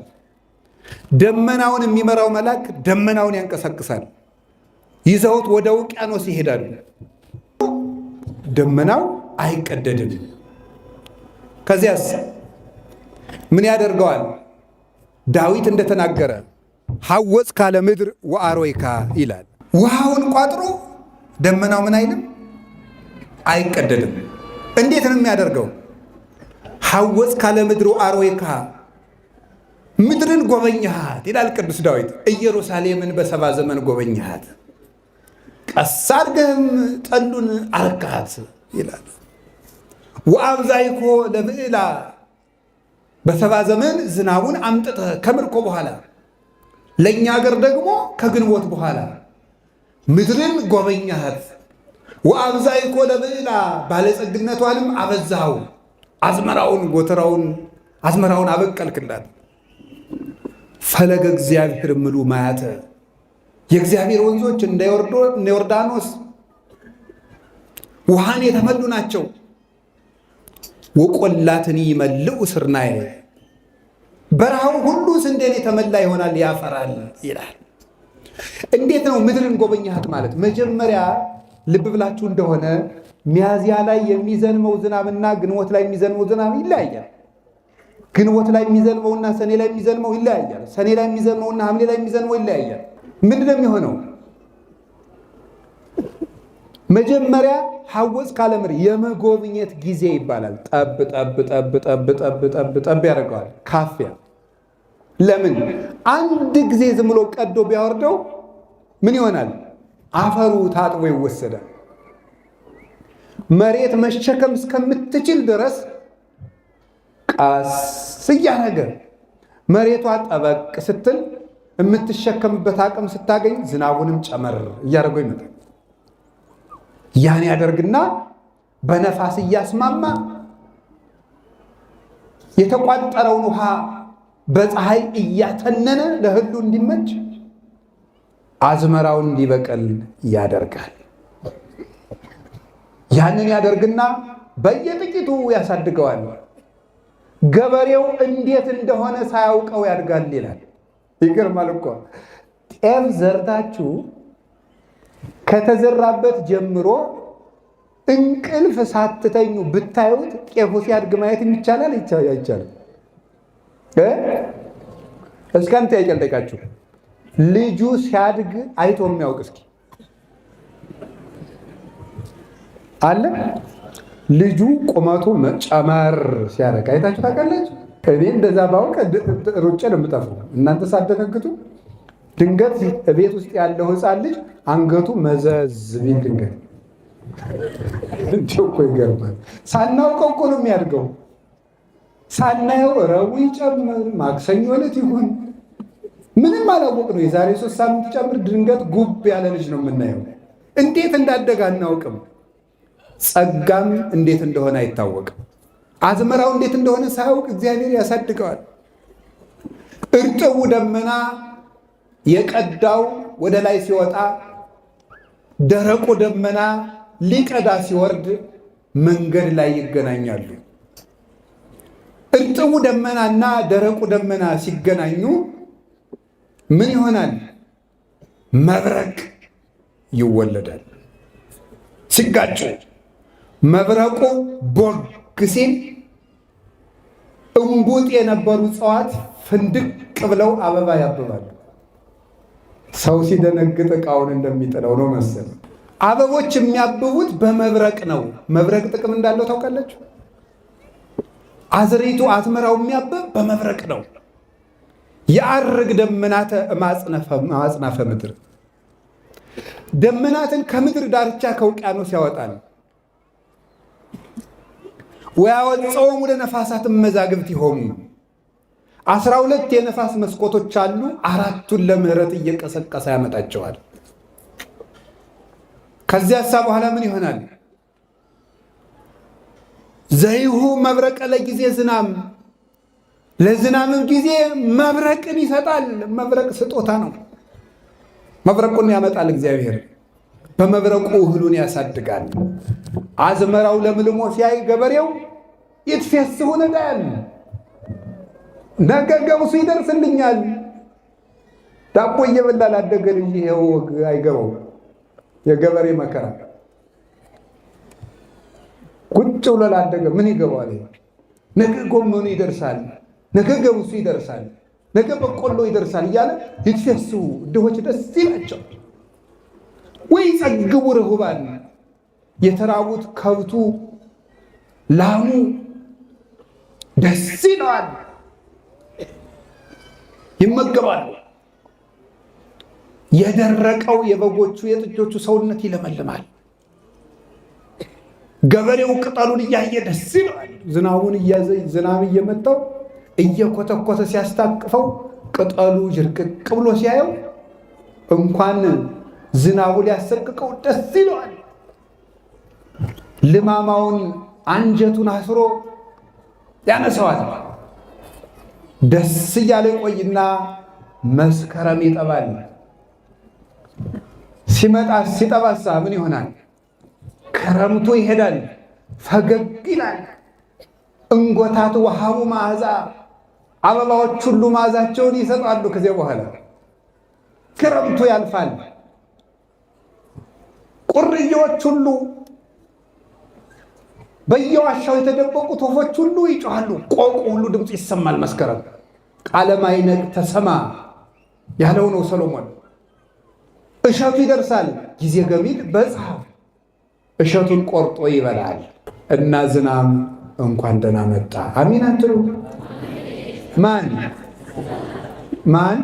Speaker 1: ደመናውን የሚመራው መልአክ ደመናውን ያንቀሳቅሳል። ይዘውት ወደ ውቅያኖስ ይሄዳሉ። ደመናው አይቀደድም። ከዚያስ ምን ያደርገዋል? ዳዊት እንደተናገረ ሐወፅ ካለ ምድር ወአሮይካ ይላል። ውሃውን ቋጥሮ ደመናው ምን አይልም? አይቀደድም። እንዴት ነው የሚያደርገው? ሐወፅ ካለ ምድር ወአሮይካ፣ ምድርን ጎበኘሃት ይላል ቅዱስ ዳዊት። ኢየሩሳሌምን በሰባ ዘመን ጎበኘሃት፣ ቀስ አድርገህም ጠሉን አረካሃት ይላል። ወአብዛይኮ ለብዕላ፣ በሰባ ዘመን ዝናቡን አምጥተህ ከምርኮ በኋላ ለእኛ ሀገር ደግሞ ከግንቦት በኋላ ምድርን ጎበኛሃት፣ ወአብዛይኮ ለብዕላ ባለጸግነቷንም አበዛው። አዝመራውን ጎተራውን አዝመራውን አበቀልክላት። ፈለገ እግዚአብሔር ምሉ ማያተ የእግዚአብሔር ወንዞች እንደ ዮርዳኖስ ውሃን የተመሉ ናቸው። ወቆላትን ይመልኡ ስርናየ በረሃው ሁሉ ስንዴን የተመላ ይሆናል ያፈራል ይላል። እንዴት ነው ምድርን ጎበኛት ማለት? መጀመሪያ ልብ ብላችሁ እንደሆነ ሚያዝያ ላይ የሚዘንመው ዝናብና ግንቦት ላይ የሚዘንመው ዝናብ ይለያያል። ግንቦት ላይ የሚዘንመውና ሰኔ ላይ የሚዘንመው ይለያያል። ሰኔ ላይ የሚዘንመውና ሐምሌ ላይ የሚዘንመው ይለያያል። ምንድን ነው የሚሆነው? መጀመሪያ ሐወፅ ካለምር የመጎብኘት ጊዜ ይባላል። ጠብ ጠብ ጠብ ጠብ ጠብ ጠብ ጠብ ያደርገዋል። ካፊያ ለምን አንድ ጊዜ ዝም ብሎ ቀዶ ቢያወርደው ምን ይሆናል? አፈሩ ታጥቦ ይወሰዳል። መሬት መሸከም እስከምትችል ድረስ ቀስ እያደረገ መሬቷ ጠበቅ ስትል የምትሸከምበት አቅም ስታገኝ ዝናቡንም ጨመር እያደረገው ይመጣል። ያን ያደርግና በነፋስ እያስማማ የተቋጠረውን ውሃ በፀሐይ እያተነነ ለእህሉ እንዲመች አዝመራውን እንዲበቅል ያደርጋል። ያንን ያደርግና በየጥቂቱ ያሳድገዋል። ገበሬው እንዴት እንደሆነ ሳያውቀው ያድጋል ይላል። ይገርማል እኮ ጤፍ ዘርታችሁ ከተዘራበት ጀምሮ እንቅልፍ ሳትተኙ ብታዩት ጤፉ ሲያድግ ማየት ይቻላል? አይቻልም? እስኪ አንተ ያጨልጠቃችሁ ልጁ ሲያድግ አይቶ የሚያውቅ እስኪ አለ? ልጁ ቁመቱ ጨመር ሲያደርግ አይታችሁ ታውቃላችሁ? እኔ እንደዛ ባውቅ ሩጬ ነው የምጠፋው። እናንተ ሳትደነግጡ ድንገት ቤት ውስጥ ያለው ሕፃን ልጅ አንገቱ መዘዝ ቢል ድንገት እንዲሁ እኮ ይገርማል። ሳናውቀው እኮ ነው የሚያድገው። ሳናየው ረቡዕ ይጨምር ማክሰኞ ዕለት ይሁን ምንም አላወቅ ነው። የዛሬ 3 ሳምንት ጨምር ድንገት ጉብ ያለ ልጅ ነው የምናየው። እንዴት እንዳደገ አናውቅም። ጸጋም እንዴት እንደሆነ አይታወቅም። አዝመራው እንዴት እንደሆነ ሳያውቅ እግዚአብሔር ያሳድገዋል። እርጥቡ ደመና የቀዳው ወደ ላይ ሲወጣ፣ ደረቁ ደመና ሊቀዳ ሲወርድ መንገድ ላይ ይገናኛሉ። እርጥቡ ደመናና ደረቁ ደመና ሲገናኙ ምን ይሆናል? መብረቅ ይወለዳል። ሲጋጩ መብረቁ ቦግ ሲል እምቡጥ የነበሩ እጽዋት ፍንድቅ ብለው አበባ ያብባሉ። ሰው ሲደነግጥ ዕቃውን እንደሚጥለው ነው መሰል። አበቦች የሚያብቡት በመብረቅ ነው። መብረቅ ጥቅም እንዳለው ታውቃላችሁ? አዝሪቱ አዝመራው የሚያብብ በመብረቅ ነው። የአርግ ደመናተ ማጽናፈ ምድር ደመናትን ከምድር ዳርቻ ከውቅያኖስ ያወጣል። ወያወጣውም ለነፋሳት መዛግብት ይሆኑ 12 የነፋስ መስኮቶች አሉ። 4ቱን ለምህረት እየቀሰቀሰ ያመጣቸዋል። ከዚያሳ በኋላ ምን ይሆናል? ዘይሁ መብረቀ ለጊዜ ዝናም ለዝናምም ጊዜ መብረቅን ይሰጣል። መብረቅ ስጦታ ነው። መብረቁን ያመጣል እግዚአብሔር። በመብረቁ እህሉን ያሳድጋል። አዝመራው ለምልሞ ሲያይ ገበሬው ይትፌስሑ ነዳያን፣ ነገ ገብሱ ይደርስልኛል። ዳቦ እየበላ ላደገ ልጅ ይሄው አይገባው የገበሬ መከራ። ቁጭ ብሎ ላደገ ምን ይገባዋል? ነገ ጎመኑ ይደርሳል፣ ነገ ገብሱ ይደርሳል፣ ነገ በቆሎ ይደርሳል እያለ ይትፌስሑ ድሆች ደስ ይላቸው። ወይ ጸግቡ ርሁባን የተራቡት ከብቱ ላሙ ደስ ይለዋል፣ ይመገባሉ። የደረቀው የበጎቹ የጥጆቹ ሰውነት ይለመልማል። ገበሬው ቅጠሉን እያየ ደስ ይለዋል። ዝናቡን ዝናብ እየመታው እየኮተኮተ ሲያስታቅፈው ቅጠሉ ጅርቅቅ ብሎ ሲያየው እንኳን ዝናቡ ሊያሰቅቀው ደስ ይለዋል። ልማማውን አንጀቱን አስሮ ያነሰዋል። ደስ እያለ ቆይና መስከረም ይጠባል። ሲጠባሳ ምን ይሆናል? ክረምቱ ይሄዳል፣ ፈገግ ይላል። እንጎታት ወሃቡ መዓዛ፣ አበባዎች ሁሉ መዓዛቸውን ይሰጣሉ። ከዚያ በኋላ ክረምቱ ያልፋል። ቁርዬዎች ሁሉ በየዋሻው የተደበቁት ወፎች ሁሉ ይጮሃሉ። ቆቁ ሁሉ ድምፅ ይሰማል። መስከረም ቃለ ማዕነቅ ተሰማ ያለው ነው ሰሎሞን። እሸቱ ይደርሳል። ጊዜ ገሚል በጽሐ እሸቱን ቆርጦ ይበላል እና ዝናብ እንኳን ደህና መጣ። አሚን አትሉ? ማን?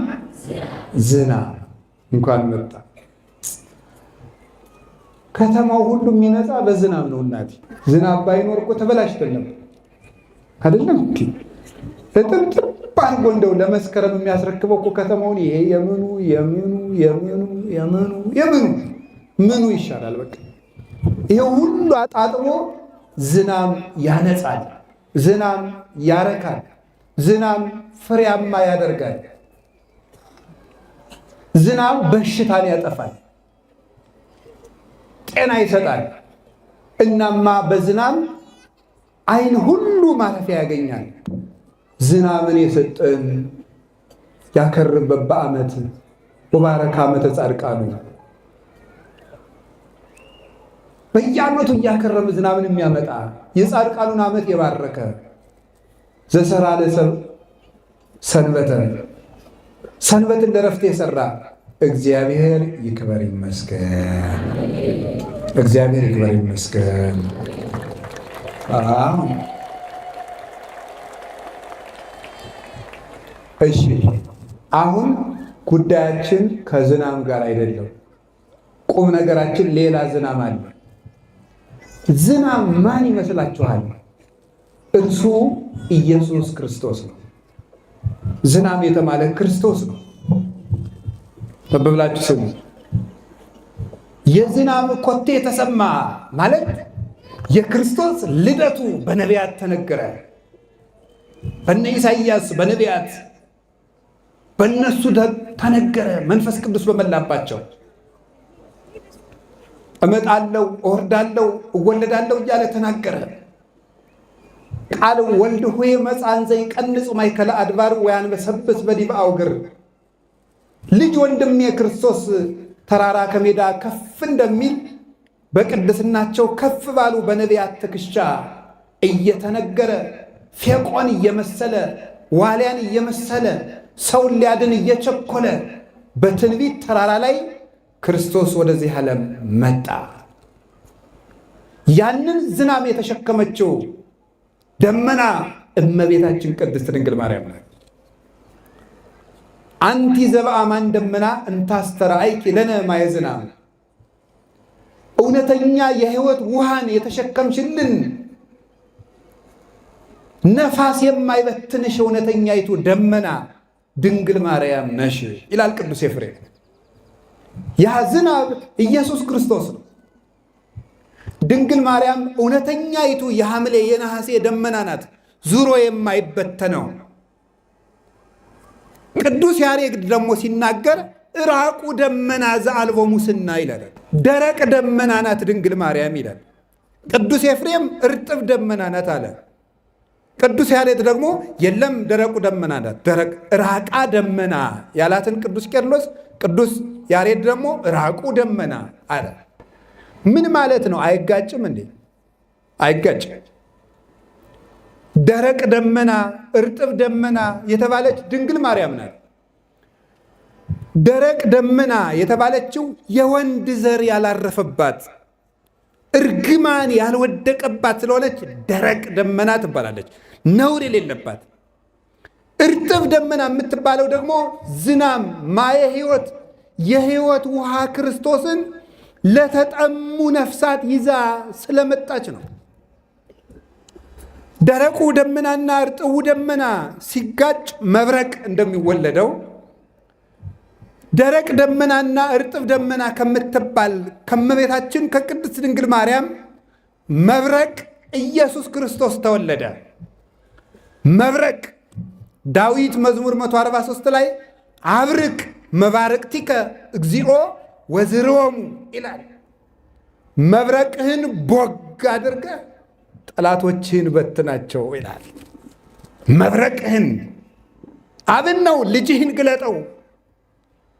Speaker 1: ዝናብ እንኳን መጣ። ከተማው ሁሉ የሚነጻ በዝናብ ነው። እናቴ ዝናብ ባይኖር እኮ ተበላሽተን ነበር አይደለም? እጥብጥብ አድርጎ እንደው ለመስከረም የሚያስረክበው እኮ ከተማውን ይሄ ምኑ ይሻላል? በቃ ይሄ ሁሉ አጣጥሞ ዝናብ ያነጻል፣ ዝናብ ያረካል፣ ዝናብ ፍሬያማ ያደርጋል፣ ዝናብ በሽታን ያጠፋል፣ ጤና ይሰጣል። እናማ በዝናብ ዓይን ሁሉ ማረፊያ ያገኛል። ዝናብን የሰጠን ያከርበት በዓመት ወባረከ ዓመተ ጻድቃኑ በየዓመቱ እያከረመ ዝናብን የሚያመጣ የጻድቃኑን ዓመት የባረከ ዘሰራ ለሰብእ ሰንበትን ለረፍት የሰራ እግዚአብሔር ይክበር ይመስገን። እግዚአብሔር ይክበር ይመስገን። እሺ፣ አሁን ጉዳያችን ከዝናብ ጋር አይደለም። ቁም ነገራችን ሌላ ዝናብ አለ። ዝናብ ማን ይመስላችኋል? እርሱ ኢየሱስ ክርስቶስ ነው። ዝናብ የተባለ ክርስቶስ ነው። ተበብላችሁ ስሙ። የዝናብ ኮቴ ተሰማ ማለት የክርስቶስ ልደቱ በነቢያት ተነገረ። በነ ኢሳይያስ በነቢያት በእነሱ ተነገረ። መንፈስ ቅዱስ በመላባቸው እመጣለሁ፣ እወርዳለሁ፣ እወለዳለሁ እያለ ተናገረ። ቃል ወልድ ሆይ መጽአን ዘይቀንጽ ማእከለ አድባር ወያንበሰብስ በዲበ አውግር። ልጅ ወንድሜ ክርስቶስ ተራራ ከሜዳ ከፍ እንደሚል በቅድስናቸው ከፍ ባሉ በነቢያት ትከሻ እየተነገረ ፌቆን እየመሰለ ዋልያን እየመሰለ ሰውን ሊያድን እየቸኮለ በትንቢት ተራራ ላይ ክርስቶስ ወደዚህ ዓለም መጣ። ያንን ዝናብ የተሸከመችው ደመና እመቤታችን ቅድስት ድንግል ማርያም ናት። አንቲ ዘበአማን ደመና እንታስተርአይኪ ለነ ማየ ዝናብ፣ እውነተኛ የሕይወት ውሃን የተሸከምሽልን ነፋስ የማይበትንሽ እውነተኛይቱ ደመና ድንግል ማርያም ነሽ ይላል ቅዱስ ኤፍሬም። ያ ዝናብ ኢየሱስ ክርስቶስ ነው። ድንግል ማርያም እውነተኛይቱ የሐምሌ የነሐሴ ደመና ናት፣ ዙሮ የማይበተነው። ቅዱስ ያሬድ ደግሞ ሲናገር እራቁ ደመና ዘአልቦ ሙስና ይላል። ደረቅ ደመና ናት ድንግል ማርያም ይላል። ቅዱስ ኤፍሬም እርጥብ ደመና ናት አለ። ቅዱስ ያሬድ ደግሞ የለም ደረቁ ደመና ናት፣ ደረቅ ራቃ ደመና ያላትን ቅዱስ ቄርሎስ፣ ቅዱስ ያሬድ ደግሞ ራቁ ደመና አለ። ምን ማለት ነው? አይጋጭም እንዴ? አይጋጭም። ደረቅ ደመና እርጥብ ደመና የተባለች ድንግል ማርያም ናት። ደረቅ ደመና የተባለችው የወንድ ዘር ያላረፈባት እርግማን ያልወደቀባት ስለሆነች ደረቅ ደመና ትባላለች፣ ነውር የሌለባት። እርጥብ ደመና የምትባለው ደግሞ ዝናም ማየ ሕይወት የሕይወት ውሃ ክርስቶስን ለተጠሙ ነፍሳት ይዛ ስለመጣች ነው። ደረቁ ደመናና እርጥቡ ደመና ሲጋጭ መብረቅ እንደሚወለደው ደረቅ ደመናና እርጥብ ደመና ከምትባል ከመቤታችን ከቅድስት ድንግል ማርያም መብረቅ ኢየሱስ ክርስቶስ ተወለደ። መብረቅ ዳዊት መዝሙር 143 ላይ አብርቅ መባረቅቲከ እግዚኦ ወዝርወሙ ይላል። መብረቅህን ቦግ አድርገ ጠላቶችህን በትናቸው ይላል። መብረቅህን አብን ነው፣ ልጅህን ግለጠው።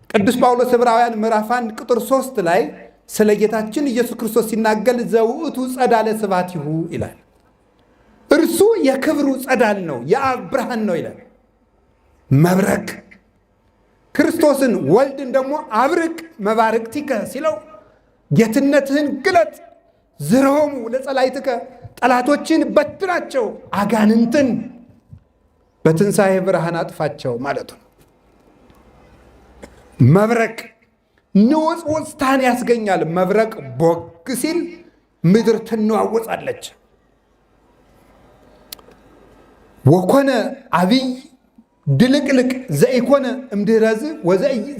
Speaker 1: ቅዱስ ጳውሎስ ዕብራውያን ምዕራፍ 1 ቁጥር 3 ላይ ስለ ጌታችን ኢየሱስ ክርስቶስ ሲናገር ዘውእቱ ጸዳለ ስብሐቲሁ ይላል። እርሱ የክብሩ ጸዳል ነው፣ የአብ ብርሃን ነው ይላል። መብረቅ ክርስቶስን ወልድን ደግሞ አብርቅ መባርቅቲከ ሲለው ጌትነትህን ግለጥ፣ ዝርሆሙ ለጸላይትከ ጠላቶችን በትናቸው፣ አጋንንትን በትንሣኤ ብርሃን አጥፋቸው ማለቱ ነው። መብረቅ ንውጽውጽታን ያስገኛል። መብረቅ ቦግ ሲል ምድር ትነዋወጻለች። ወኮነ አብይ ድልቅልቅ ዘኢኮነ እምድኅረዝ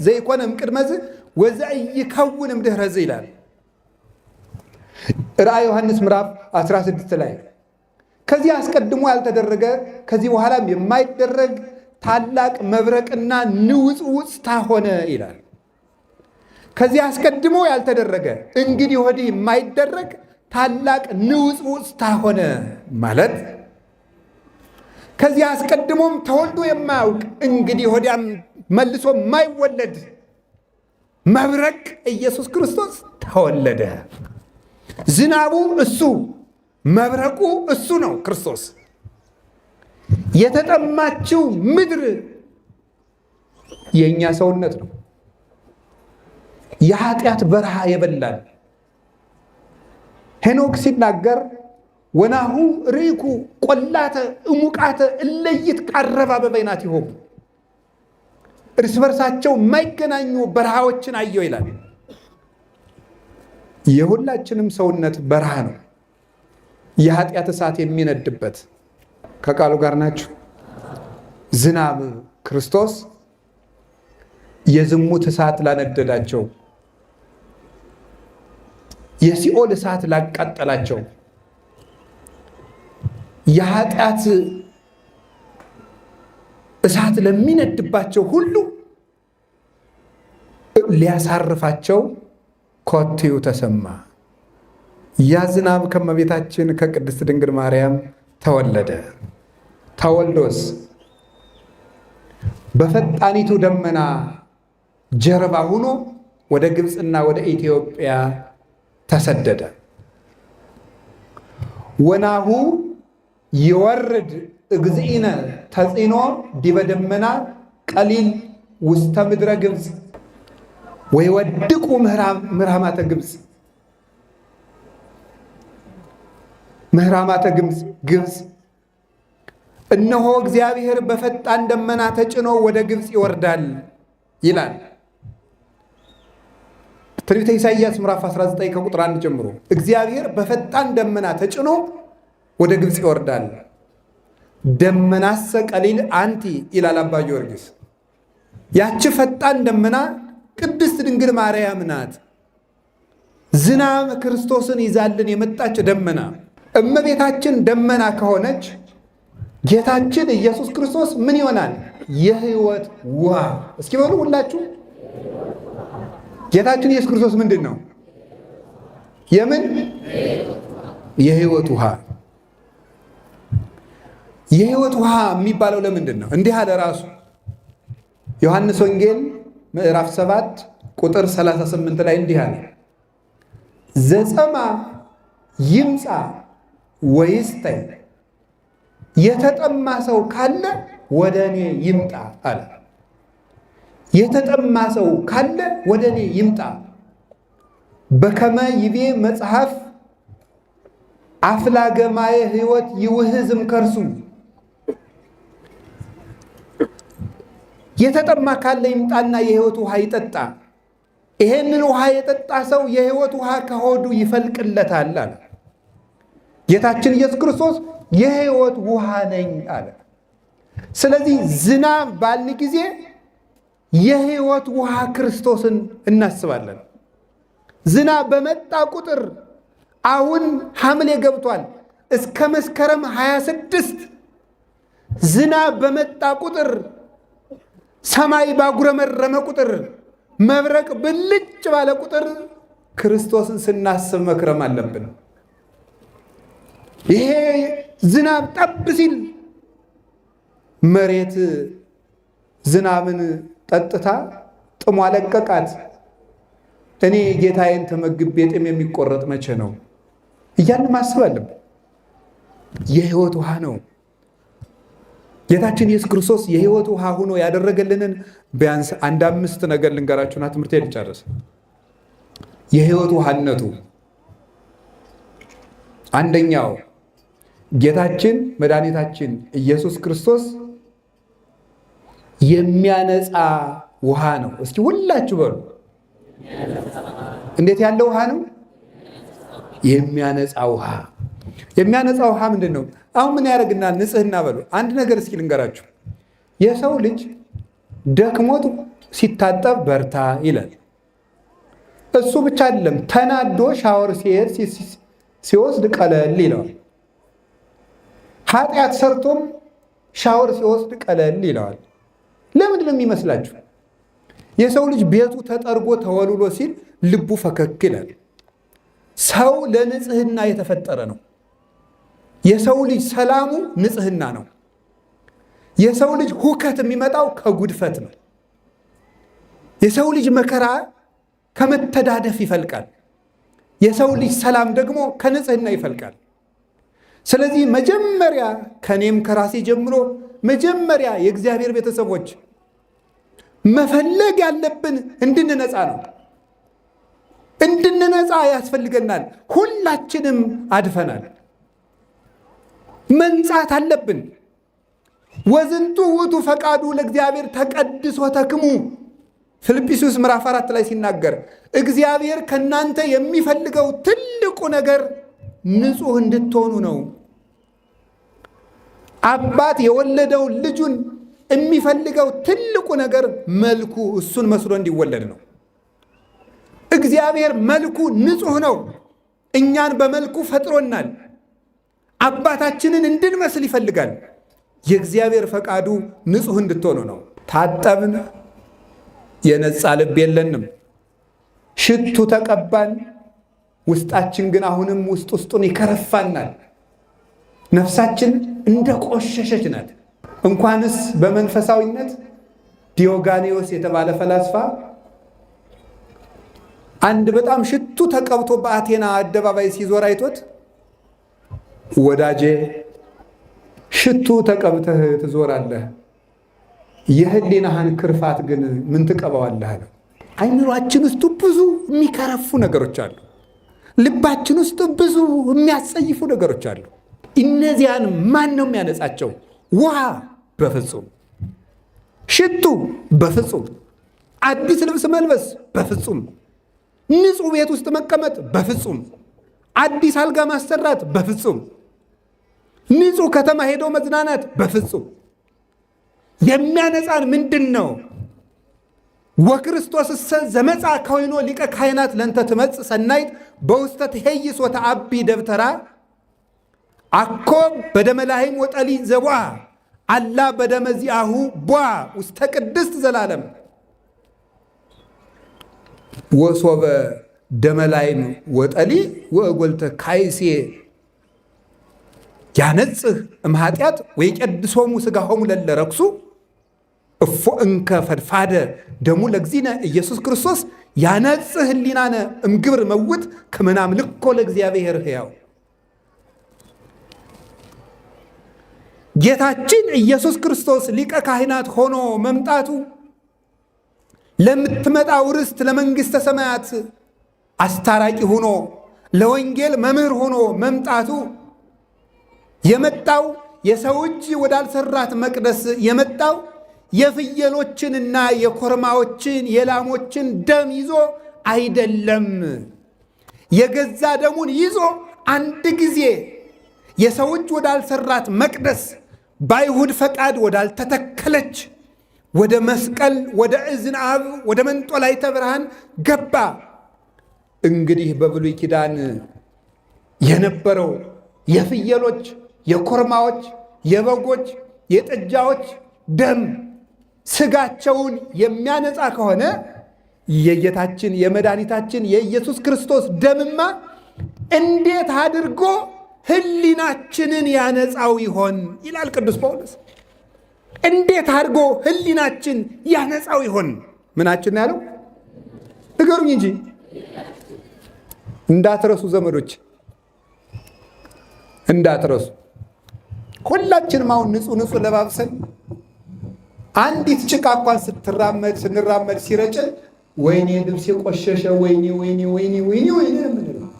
Speaker 1: ዘይኮነ እምቅድመዝ ወዘኢይከውን እምድኅረዝ ይላል ራእየ ዮሐንስ ምዕራፍ 16 ላይ ከዚህ አስቀድሞ ያልተደረገ ከዚህ በኋላም የማይደረግ ታላቅ መብረቅና ንውጽውጽታ ሆነ ይላል። ከዚህ አስቀድሞ ያልተደረገ እንግዲህ ወዲህ የማይደረግ ታላቅ ንውጽውጽታ ሆነ ማለት ከዚህ አስቀድሞም ተወልዶ የማያውቅ እንግዲህ ወዲያም መልሶ የማይወለድ መብረቅ ኢየሱስ ክርስቶስ ተወለደ። ዝናቡ እሱ፣ መብረቁ እሱ ነው ክርስቶስ። የተጠማችው ምድር የእኛ ሰውነት ነው። የኃጢአት በረሃ የበላል። ሄኖክ ሲናገር ወናሁ ርኢኩ ቆላተ እሙቃተ እለይት ቃረባ በበይናቲሆሙ እርስ በርሳቸው የማይገናኙ በረሃዎችን አየው ይላል። የሁላችንም ሰውነት በረሃ ነው፣ የኃጢአት እሳት የሚነድበት። ከቃሉ ጋር ናችሁ። ዝናብ ክርስቶስ የዝሙት እሳት ላነደዳቸው፣ የሲኦል እሳት ላቃጠላቸው፣ የኃጢአት እሳት ለሚነድባቸው ሁሉ ሊያሳርፋቸው ኮቴው ተሰማ። ያ ዝናብ ከእመቤታችን ከቅድስት ድንግል ማርያም ተወለደ። ተወልዶስ በፈጣኒቱ ደመና ጀርባ ሆኖ ወደ ግብፅና ወደ ኢትዮጵያ ተሰደደ። ወናሁ ይወርድ እግዚእነ ተጽኖ ዲበ ደመና ቀሊል ውስተ ምድረ ግብፅ ወይወድቁ ምህራማተ ግብፅ ምህራማተ ግብፅ እነሆ እግዚአብሔር በፈጣን ደመና ተጭኖ ወደ ግብፅ ይወርዳል ይላል ትንቢተ ኢሳይያስ ምዕራፍ 19 ከቁጥር 1 ጀምሮ። እግዚአብሔር በፈጣን ደመና ተጭኖ ወደ ግብፅ ይወርዳል። ደመናሰ ቀሊል አንቲ ይላል አባ ጊዮርጊስ። ያቺ ፈጣን ደመና ቅድስት ድንግል ማርያም ናት። ዝናብ ክርስቶስን ይዛልን የመጣች ደመና። እመቤታችን ደመና ከሆነች ጌታችን ኢየሱስ ክርስቶስ ምን ይሆናል? የሕይወት ውሃ። እስኪ በሉ ሁላችሁ፣ ጌታችን ኢየሱስ ክርስቶስ ምንድን ነው? የምን? የሕይወት ውሃ። የሕይወት ውሃ የሚባለው ለምንድን ነው? እንዲህ አለ ራሱ ዮሐንስ ወንጌል ምዕራፍ 7 ቁጥር 38 ላይ እንዲህ አለ፣ ዘጸማ ይምፃ ወይስጠኝ፣ የተጠማ ሰው ካለ ወደ እኔ ይምጣ አለ። የተጠማ ሰው ካለ ወደ እኔ ይምጣ። በከመ ይቤ መጽሐፍ አፍላገ ማየ ሕይወት ይውህዝም ከርሱ። የተጠማ ካለ ይምጣና የሕይወት ውሃ ይጠጣ። ይሄንን ውሃ የጠጣ ሰው የሕይወት ውሃ ከሆዱ ይፈልቅለታል አለ። ጌታችን ኢየሱስ ክርስቶስ የሕይወት ውሃ ነኝ አለ። ስለዚህ ዝናብ ባልን ጊዜ የሕይወት ውሃ ክርስቶስን እናስባለን። ዝናብ በመጣ ቁጥር አሁን ሐምሌ ገብቷል። እስከ መስከረም 26 ዝናብ በመጣ ቁጥር፣ ሰማይ ባጉረመረመ ቁጥር፣ መብረቅ ብልጭ ባለ ቁጥር ክርስቶስን ስናስብ መክረም አለብን። ይሄ ዝናብ ጠብ ሲል መሬት ዝናብን ጠጥታ ጥሟ ለቀቃት። እኔ ጌታዬን ተመግቤ ጥም የሚቆረጥ መቼ ነው እያልን ማሰብ አለብን። የሕይወት ውሃ ነው ጌታችን ኢየሱስ ክርስቶስ። የሕይወት ውሃ ሆኖ ያደረገልንን ቢያንስ 5 ነገር ልንገራችሁና ትምህርት ልጨርስ። የሕይወት ውሃነቱ አንደኛው ጌታችን መድኃኒታችን ኢየሱስ ክርስቶስ የሚያነጻ ውሃ ነው። እስኪ ሁላችሁ በሉ፣ እንዴት ያለ ውሃ ነው? የሚያነጻ ውሃ። የሚያነጻ ውሃ ምንድን ነው? አሁን ምን ያደርግናል? ንጽህና በሉ። አንድ ነገር እስኪ ልንገራችሁ። የሰው ልጅ ደክሞት ሲታጠብ በርታ ይላል። እሱ ብቻ አይደለም፣ ተናዶ ሻወር ሲሄድ ሲወስድ ቀለል ይለዋል። ኃጢአት ሰርቶም ሻወር ሲወስድ ቀለል ይለዋል። ለምንድን ነው የሚመስላችሁ? የሰው ልጅ ቤቱ ተጠርጎ ተወልሎ ሲል ልቡ ፈከክ ይላል። ሰው ለንጽህና የተፈጠረ ነው። የሰው ልጅ ሰላሙ ንጽህና ነው። የሰው ልጅ ሁከት የሚመጣው ከጉድፈት ነው። የሰው ልጅ መከራ ከመተዳደፍ ይፈልቃል። የሰው ልጅ ሰላም ደግሞ ከንጽህና ይፈልቃል። ስለዚህ መጀመሪያ ከኔም ከራሴ ጀምሮ መጀመሪያ የእግዚአብሔር ቤተሰቦች መፈለግ ያለብን እንድንነጻ ነው። እንድንነጻ ያስፈልገናል። ሁላችንም አድፈናል። መንጻት አለብን። ወዝንቱ ውእቱ ፈቃዱ ለእግዚአብሔር ተቀድሶ ተክሙ ፊልጵስዩስ ምዕራፍ 4 ላይ ሲናገር እግዚአብሔር ከእናንተ የሚፈልገው ትልቁ ነገር ንጹሕ እንድትሆኑ ነው። አባት የወለደው ልጁን የሚፈልገው ትልቁ ነገር መልኩ እሱን መስሎ እንዲወለድ ነው። እግዚአብሔር መልኩ ንጹሕ ነው። እኛን በመልኩ ፈጥሮናል። አባታችንን እንድንመስል ይፈልጋል። የእግዚአብሔር ፈቃዱ ንጹሕ እንድትሆኑ ነው። ታጠብን፣ የነጻ ልብ የለንም። ሽቱ ተቀባን፣ ውስጣችን ግን አሁንም ውስጡን ይከረፋናል። ነፍሳችን እንደ ቆሸሸች ናት። እንኳንስ በመንፈሳዊነት ዲዮጋኔዎስ የተባለ ፈላስፋ አንድ በጣም ሽቱ ተቀብቶ በአቴና አደባባይ ሲዞር አይቶት ወዳጄ ሽቱ ተቀብተህ ትዞራለህ፣ የህሊናህን ክርፋት ግን ምን ትቀባዋለህ አለ። አይምሯችን ውስጥ ብዙ የሚከረፉ ነገሮች አሉ። ልባችን ውስጥ ብዙ የሚያስጸይፉ ነገሮች አሉ። እነዚያን ማን ነው የሚያነጻቸው? ውሃ በፍጹም። ሽቱ በፍጹም። አዲስ ልብስ መልበስ በፍጹም። ንጹሕ ቤት ውስጥ መቀመጥ በፍጹም። አዲስ አልጋ ማሰራት በፍጹም። ንጹሕ ከተማ ሄዶ መዝናናት በፍጹም። የሚያነጻን ምንድን ነው? ወክርስቶስ እሰ ዘመጻ ከወይኖ ሊቀ ካህናት ለንተ ትመጽእ ሰናይት በውስተ ትሄይስ ወተአቢ ደብተራ አኮ በደመ ላህም ወጠሊ ዘቧ አላ በደመ ዚአሁ ቧ ውስተ ቅድስት ዘላለም ወሶበ ደመ ላህም ወጠሊ ወእጎልተ ካይሴ ያነጽህ እምኃጢአት ወይቀድሶሙ ሥጋሆሙ ለለ ረክሱ እፎ እንከ ፈድፋደ ደሙ ለእግዚእነ ኢየሱስ ክርስቶስ ያነጽህ ህሊናነ እምግብር መውት ከመናምልኮ ለእግዚአብሔር ሕያው። ጌታችን ኢየሱስ ክርስቶስ ሊቀ ካህናት ሆኖ መምጣቱ ለምትመጣው ርስት ለመንግሥተ ሰማያት አስታራቂ ሆኖ ለወንጌል መምህር ሆኖ መምጣቱ የመጣው የሰው እጅ ወዳልሰራት መቅደስ የመጣው የፍየሎችንና የኮርማዎችን የላሞችን ደም ይዞ አይደለም። የገዛ ደሙን ይዞ አንድ ጊዜ የሰው እጅ ወዳልሰራት መቅደስ በአይሁድ ፈቃድ ወዳልተተከለች ወደ መስቀል ወደ እዝነ አብ ወደ መንጦላዕተ ብርሃን ገባ። እንግዲህ በብሉይ ኪዳን የነበረው የፍየሎች፣ የኮርማዎች፣ የበጎች፣ የጥጃዎች ደም ስጋቸውን የሚያነጻ ከሆነ የጌታችን የመድኃኒታችን የኢየሱስ ክርስቶስ ደምማ እንዴት አድርጎ ሕሊናችንን ያነጻው ይሆን ይላል ቅዱስ ጳውሎስ። እንዴት አድርጎ ሕሊናችን ያነጻው ይሆን? ምናችን ያለው ንገሩኝ እንጂ እንዳትረሱ ዘመዶች፣ እንዳትረሱ። ሁላችንም አሁን ንጹህ ለባብሰን አንዲት ጭቃ እንኳን ስንራመድ ሲረጭን ወይኔ ልብሴ ቆሸሸ፣ ወይኔ ወይኔ ወይኔ ወይኔ ወይኔ የምንለው።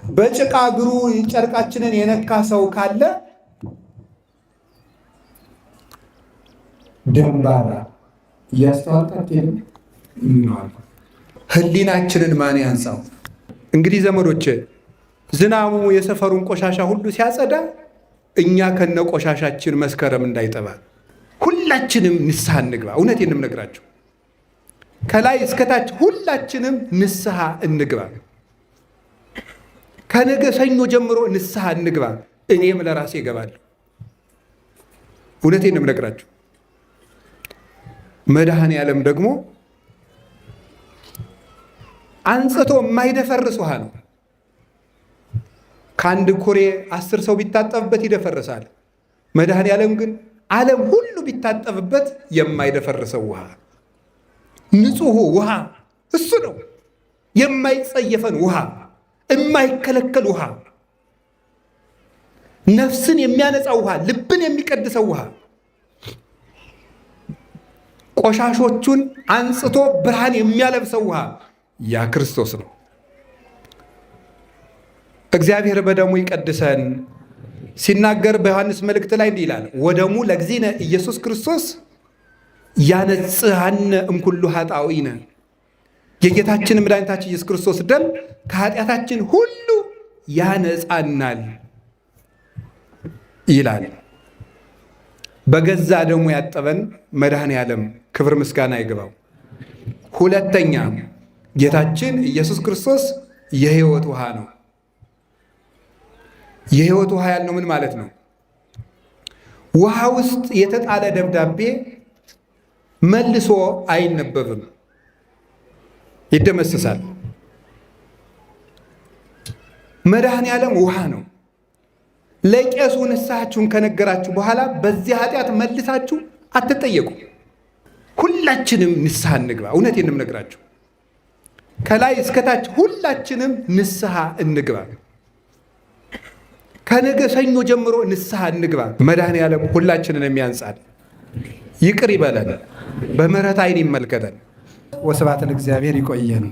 Speaker 1: በጭቃ እግሩ ጨርቃችንን የነካ ሰው ካለ ደንባራ እያስተዋልጣት ሕሊናችንን ማን ያንጻው? እንግዲህ ዘመዶች ዝናቡ የሰፈሩን ቆሻሻ ሁሉ ሲያጸዳ እኛ ከነ ቆሻሻችን መስከረም እንዳይጠባ ሁላችንም ንስሐ እንግባ። እውነቴን ነው የምነግራችሁ፣ ከላይ እስከታች ሁላችንም ንስሐ እንግባ። ከነገ ሰኞ ጀምሮ ንስሐ እንግባ። እኔም ለራሴ እገባለሁ። እውነቴን ነው የምነግራችሁ። መድኃኔ ዓለም ደግሞ አንጽቶ የማይደፈርስ ውሃ ነው። ከአንድ ኩሬ 10 ሰው ቢታጠብበት ይደፈርሳል። መድኃኔ ዓለም ግን ዓለም ሁሉ ቢታጠብበት የማይደፈርሰው ውሃ፣ ንጹሕ ውሃ እሱ ነው። የማይጸየፈን ውሃ፣ የማይከለከል ውሃ፣ ነፍስን የሚያነጻው ውሃ፣ ልብን የሚቀድሰው ውሃ፣ ቆሻሾቹን አንጽቶ ብርሃን የሚያለብሰው ውሃ ያ ክርስቶስ ነው። እግዚአብሔር በደሙ ይቀድሰን ሲናገር በዮሐንስ መልእክት ላይ እንዲህ ይላል፣ ወደሙ ለእግዚእነ ኢየሱስ ክርስቶስ ያነጽሐነ እምኩሉ ኃጣውኢነ። የጌታችን መድኃኒታችን ኢየሱስ ክርስቶስ ደም ከኃጢአታችን ሁሉ ያነጻናል ይላል። በገዛ ደሙ ያጠበን መድኃኔ ዓለም ክብር ምስጋና ይግባው። ሁለተኛ ጌታችን ኢየሱስ ክርስቶስ የሕይወት ውሃ ነው። የሕይወት ውሃ ያልነው ምን ማለት ነው? ውሃ ውስጥ የተጣለ ደብዳቤ መልሶ አይነበብም፣ ይደመስሳል። መድኃኔ ዓለም ውሃ ነው። ለቄሱ ንስሐችሁን ከነገራችሁ በኋላ በዚህ ኃጢአት መልሳችሁ አትጠየቁ። ሁላችንም ንስሐ እንግባ። እውነቴን ነው የምነግራችሁ፣ ከላይ እስከታች ሁላችንም ንስሐ እንግባ። ከነገ ሰኞ ጀምሮ ንስሐ እንግባ። መድኃኔ ዓለም ሁላችንን የሚያንጻል ይቅር ይበለን፣ በምሕረት ዓይን ይመልከተን። ወስብሐት ለእግዚአብሔር። ይቆየን።